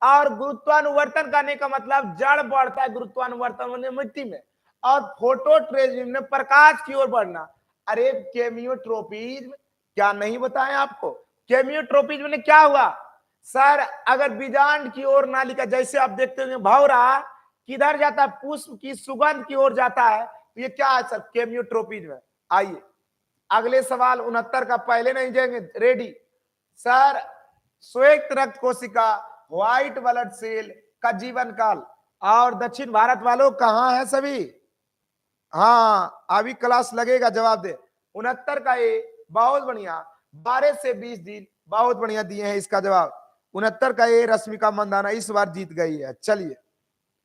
और गुरुत्वानुवर्तन करने का मतलब जड़ बढ़ता है गुरुत्वानुवर्तन मिट्टी में। और फोटोट्रोपिज्म में प्रकाश की ओर बढ़ना। अरे केमियोट्रोपिज्म क्या नहीं बताएं आपको? केमियोट्रोपिज्म में क्या हुआ सर? अगर बीजांड की ओर नालिका, जैसे आप देखते होंगे भौरा किधर जाता है? पुष्प की सुगंध की ओर जाता है, तो ये क्या है सर? केमियोट्रोपिज्म है। आइए अगले सवाल 69 का, पहले नहीं जाएंगे, रेडी सर। श्वेत रक्त कोशिका, व्हाइट ब्लड सेल का जीवन काल। और दक्षिण भारत वालों कहां है सभी? हाँ अभी क्लास लगेगा, जवाब दे। 69 का ए, बहुत बढ़िया, 12 से 20 दिन, बहुत बढ़िया दिए हैं इसका जवाब। 69 का ए, रश्मिका मंदाना इस बार जीत गई है। चलिए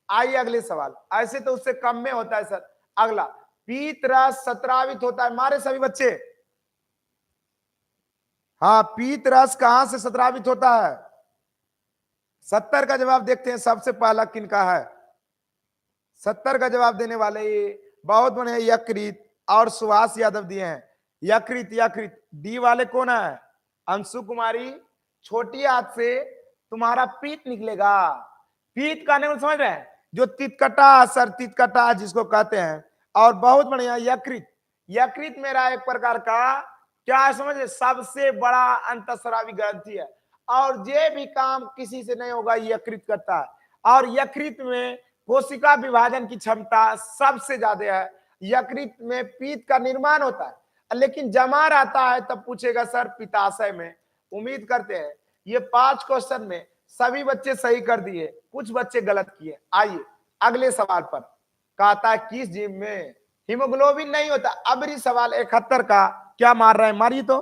आइए अगले सवाल, ऐसे तो उससे कम में होता है सर। अगला, पीत रस सत्रावित होता है मारे सभी बच्चे। हाँ पीत रस कहां से सत्रावित होता है? 70 का जवाब देखते हैं सबसे पहला किनका है। 70 का जवाब देने वाले ये बहुत बने यकृत, और सुभाष यादव दिए हैं यकृत। यकृत डी वाले कौन है? अंशु कुमारी। छोटी हाथ से तुम्हारा पीत निकलेगा। पीत कहने में समझ रहे हैं, जो तितकटा सर, तितकटा जिसको कहते हैं। और बहुत बढ़िया यकृत। यकृत मेरा एक प्रकार का क्या है समझे, सबसे बड़ा अंतःस्रावी ग्रंथि है, और जे भी काम किसी से नहीं होगा यकृत करता है। और यकृत में कोशिका विभाजन की क्षमता सबसे ज्यादा है। यकृत में पीत का निर्माण होता है, लेकिन जमा रहता है तब पूछेगा सर पित्ताशय में। उम्मीद करते हैं ये 5 क्वेश्चन में सभी बच्चे सही कर दिए, कुछ बच्चे गलत किए। आइए अगले सवाल पर, कहता है किस जीव में हीमोग्लोबिन नहीं होता? अबरी सवाल 71 का, क्या मार रहे हैं? मारिए तो।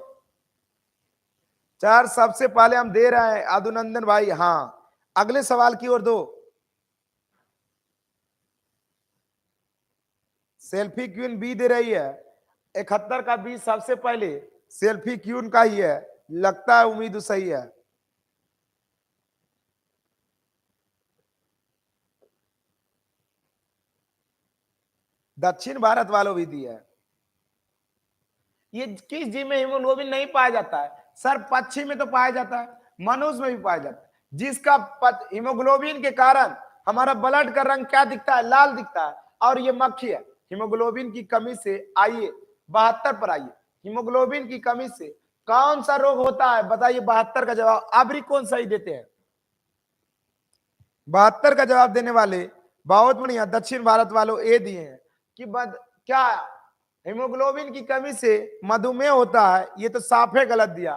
चार सबसे पहले हम दे रहे हैं आदुनंदन भाई। हाँ अगले सवाल की ओर दो। सेल्फी क्वीन बी दे रही है 71 का बी सबसे पहले। सेल्फी क्यून का ही है, लगता है उम्मीद सही है। दक्षिण भारत वालों भी दिया है। ये किस जीव में हीमोग्लोबिन नहीं पाया जाता है? सर पक्षी में तो पाया जाता है, मनुष्य में भी पाया जाता है, जिसका हीमोग्लोबिन के कारण हमारा ब्लड का रंग क्या दिखता है? लाल दिखता है। और ये मक्खी है। हीमोग्लोबिन की कमी से आइए 72 पर आइए। हीमोग्लोबिन की कमी से कौन सा रोग होता है? बताइए 72 का जवाब। आबरी कौन सही देते हैं? 72 का जवाब देने वाले बहुत बढ़िया दक्षिण भारत वालों ए दिए हैं कि क्या हीमोग्लोबिन की कमी से मधुमेह होता है? ये तो साफे गलत दिया।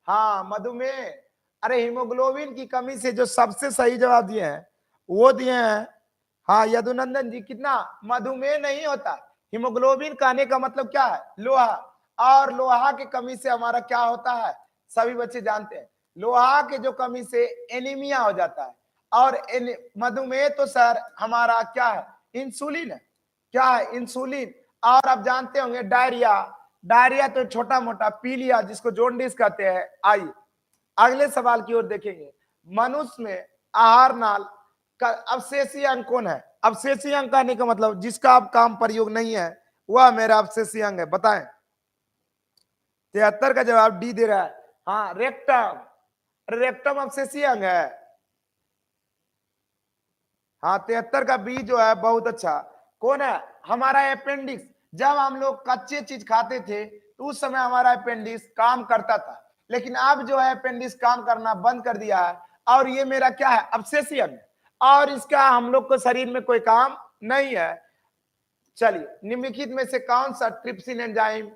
हाँ मधुमेह। अरे हीमोग्लोबिन की कमी से जो सबसे सही जवाब दिए हैं वो दिए हैं, हाँ यदुनंदन जी, कितना? मधुमेह नहीं होता। हीमोग्लोबिन कहने का मतलब क्या है? लोहा। और लोहा की कमी से हमारा क्या होता है? सभी बच्चे जानते हैं, लोहा के जो कमी से एनीमिया हो जाता है। और मधुमेह तो सर हमारा क्या है? इंसुलिन है। क्या है? इंसुलिन। और आप जानते होंगे डायरिया। डायरिया तो छोटा मोटा पीलिया जिसको जोंडिस कहते हैं। आइए अगले सवाल की ओर देखेंगे। मनुष्य में आहार नाल का अवशेषीय अंग कौन है? अवशेषीय अंग कहने का मतलब जिसका अब काम प्रयोग नहीं है वह मेरा अवशेषीय अंग है। बताएं। 73 का जवाब डी दे रहा है। हाँ रेक्टम। रेक्टम अवशेषीय अंग है। हाँ 73 का बी जो है बहुत अच्छा। कौन है? हमारा अपेंडिक्स। जब हम लोग कच्चे चीज खाते थे तो उस समय हमारा अपेंडिक्स काम करता था, लेकिन अब जो है अपेंडिक्स काम करना बंद कर दिया है। और ये मेरा क्या है? अवशेषीय अंग। और इसका हम लोग को शरीर में कोई काम नहीं है। चलिए निम्नलिखित में से कौन सा ट्रिप्सिन एंजाइम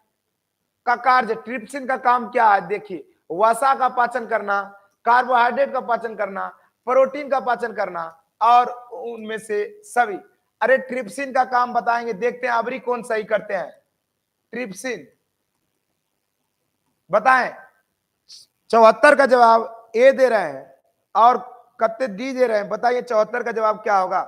का कार्य? ट्रिप्सिन का काम क्या है? देखिए वसा का पाचन करना, कार्बोहाइड्रेट का पाचन करना, प्रोटीन का पाचन करना, और उनमें से सभी। अरे ट्रिप्सिन का काम बताएंगे, देखते हैं अबरी कौन सही करते हैं। ट्रिप्सिन बताएं। 74 का जवाब ए दे रहे हैं और कत्ते डी दे रहे हैं। बताइए 74 का जवाब क्या होगा?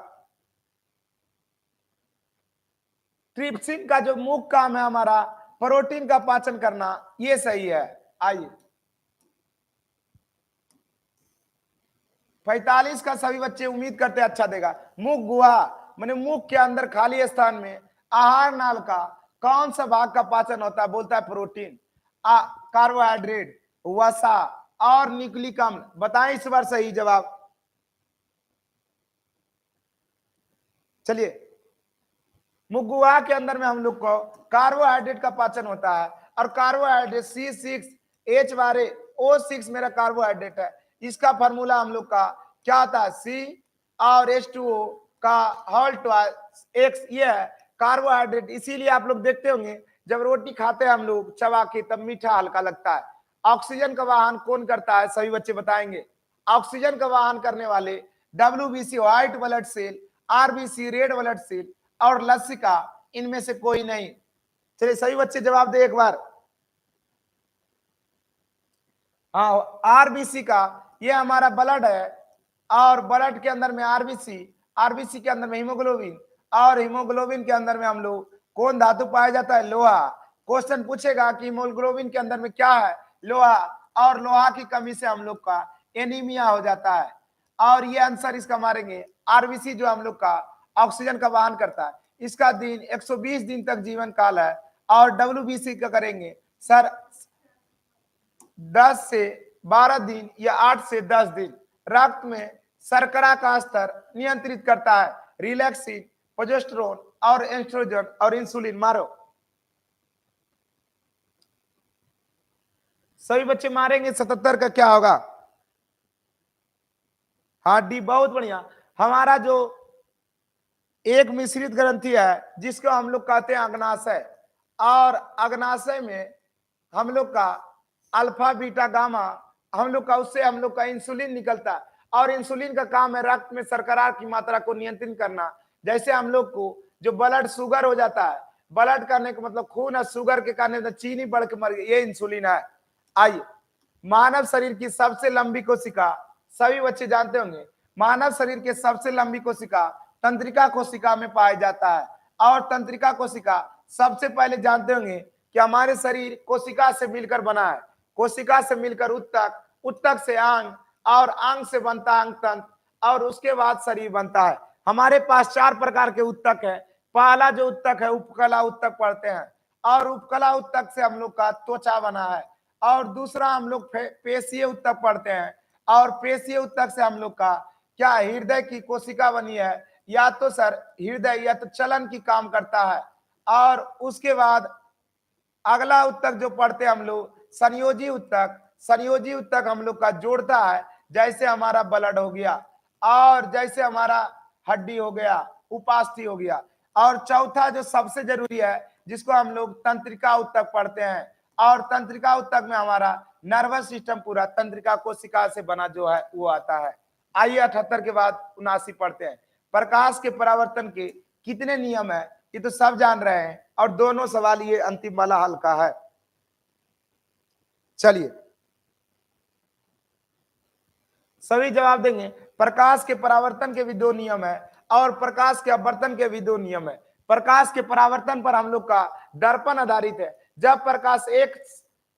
ट्रिप्सिन का जो मुख्य काम है हमारा प्रोटीन का पाचन करना, ये सही है। आइए 45 का सभी बच्चे उम्मीद करते अच्छा देगा। मुख गुहा माने मुख के अंदर खाली स्थान में आहार नाल का कौन सा भाग का पाचन होता है? बोलता है प्रोटीन, कार्बोहाइड्रेट, वसा और न्यूक्लिक अम्ल। बताएं इस बार सही जवाब। चलिए मुख गुहा के अंदर में हम लोग को कार्बोहाइड्रेट का पाचन होता है। और कार्बोहाइड्रेट C6H12O6 मेरा कार्बोहाइड्रेट है। इसका फार्मूला हम लोग का क्या होता है? C और H2O का होल ट्वाइस X, ये है कार्बोहाइड्रेट। इसीलिए आप लोग देखते होंगे जब रोटी खाते हैं हम लोग चबा के तब मीठा हल्का लगता है। ऑक्सीजन का वाहन कौन करता है? सभी बच्चे बताएंगे। ऑक्सीजन का वाहन करने वाले WBC white blood cell, RBC red blood cell और लसिका, इनमें से कोई नहीं। चलिए सही बच्चे जवाब दे एक बार। हाँ आरबीसी का ये हमारा ब्लड है। और ब्लड के अंदर में आरबीसी, आरबीसी के अंदर में हीमोग्लोबिन, और हीमोग्लोबिन के अंदर में हम लोग कौन धातु पाया जाता है? लोहा। क्वेश्चन पूछेगा कि हीमोग्लोबिन के अंदर में क्या है? लोहा। और लोहा की कमी से हम लोग का एनीमिया हो जाता है। और ये आंसर इसका मारेंगे। आरबीसी जो हम लोग का ऑक्सीजन का वाहन करता है, इसका दिन 120 दिन तक जीवन काल है। और डब्ल्यूबीसी का करेंगे सर 10 से 12 दिन या 8 से 10 दिन। रक्त में शर्करा का स्तर नियंत्रित करता है रिलैक्सिन, प्रोजेस्टेरोन और एस्ट्रोजन और इंसुलिन। मारो सभी बच्चे मारेंगे। 77 का क्या होगा? हाँ डी, बहुत बढ़िया। हमारा जो एक मिश्रित ग्रंथि है जिसको हम लोग कहते हैं अग्नाशय, और अग्नाशय में हम लोग का अल्फा बीटा गामा, हम लोग का उससे हम लोग का इंसुलिन निकलता है। और इंसुलिन का काम है रक्त में शर्करा की मात्रा को नियंत्रित करना। जैसे हम लोग को जो ब्लड शुगर हो जाता है, ब्लड करने का मतलब खून है, शुगर के कारण चीनी बढ़ के मर गई, ये इंसुलिन है। आइए मानव शरीर की सबसे लंबी कोशिका, सभी बच्चे जानते होंगे, मानव शरीर के सबसे लंबी कोशिका तंत्रिका कोशिका में पाया जाता है। और तंत्रिका कोशिका सबसे पहले जानते होंगे कि हमारे शरीर कोशिका से मिलकर बना है, कोशिका से मिलकर उत्तक, उत्तक से अंग, और अंग से बनता है अंग तंत्र, और उसके बाद शरीर बनता है। हमारे पास 4 प्रकार के उत्तक है। पहला जो उत्तक है उपकला उत्तक पढ़ते हैं, और उपकला उत्तक से हम लोग का त्वचा बना है। और दूसरा हम लोग पेशीय उत्तक पढ़ते हैं, और पेशीय उत्तक से हम लोग का क्या हृदय की कोशिका बनी है, या तो सर हृदय या तो चलन की काम करता है। और उसके बाद अगला उत्तक जो पढ़ते हैं हम लोग संयोजी उत्तक, संयोजी उत्तक हम लोग का जोड़ता है, जैसे हमारा ब्लड हो गया, और जैसे हमारा हड्डी हो गया, उपास्थि हो गया। और चौथा जो सबसे जरूरी है, जिसको हम लोग तंत्रिका उत्तक पढ़ते हैं, और तंत्रिका उत्तक में हमारा नर्वस सिस्टम पूरा तंत्रिका कोशिका से बना जो है वो आता है। आइए 78 के बाद 79 पढ़ते हैं। प्रकाश के परावर्तन के कितने नियम है, ये तो सब जान रहे हैं, और दोनों सवाल ये अंतिम वाला हल्का है। चलिए सभी जवाब देंगे। प्रकाश के परावर्तन के भी 2 नियम है, और प्रकाश के अपवर्तन के भी 2 नियम है। प्रकाश के परावर्तन पर हम लोग का दर्पण आधारित है। जब प्रकाश एक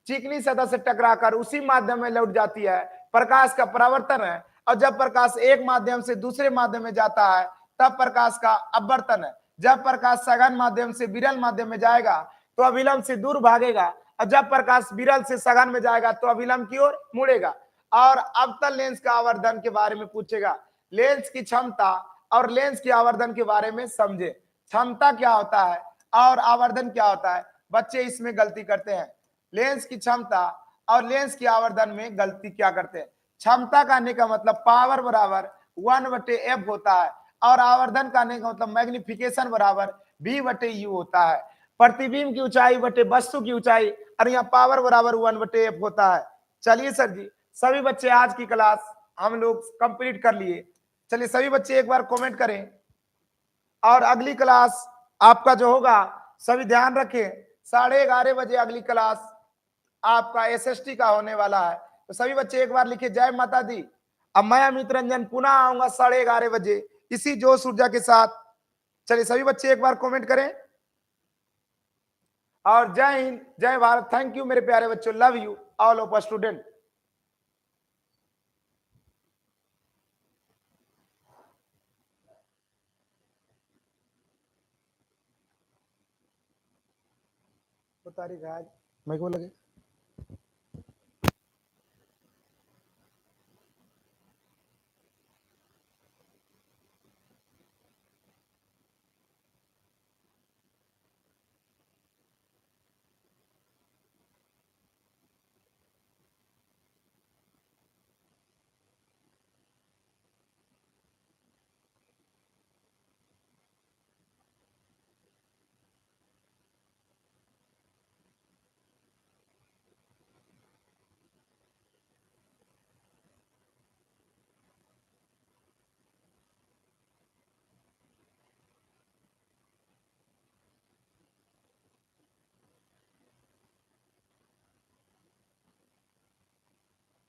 चिकनी सतह से टकराकर उसी माध्यम में लौट जाती है, प्रकाश का परावर्तन है। और जब प्रकाश एक माध्यम से दूसरे माध्यम में जाता है, तब प्रकाश का अपवर्तन है। जब प्रकाश सघन माध्यम से विरल माध्यम में जाएगा तो अविलंब से दूर भागेगा, और जब प्रकाश विरल से सघन में जाएगा तो अविलंब की ओर मुड़ेगा। और अवतल लेंस का आवर्धन के बारे में पूछेगा। लेंस की क्षमता और लेंस के आवर्धन के बारे में समझे। क्षमता क्या होता है और आवर्धन क्या होता है, बच्चे इसमें गलती करते हैं। लेंस की क्षमता और लेंस के आवर्धन में गलती क्या करते हैं। क्षमता कहने का मतलब पावर बराबर 1/f होता है, और आवर्धन कहने का मतलब मैग्निफिकेशन बराबर v/u होता है। प्रतिबिंब की ऊंचाई बटे वस्तु की ऊंचाई, और यहाँ पावर बराबर 1/f होता है। चलिए सर जी, सभी बच्चे आज की क्लास हम लोग कंप्लीट कर लिए। चलिए सभी बच्चे एक बार कमेंट करें, और अगली क्लास आपका जो होगा सभी ध्यान रखें, 11:30 बजे अगली क्लास आपका एसएसटी का होने वाला है। तो सभी बच्चे एक बार लिखे जय माता दी। अब मैं अमित रंजन पुनः आऊंगा 11:30 बजे इसी जोश ऊर्जा के साथ। चलिए सभी बच्चे एक बार कमेंट करें, और जय हिंद जय भारत। थैंक यू मेरे प्यारे बच्चों, love you all of student. तारीख आज मेरे को लगे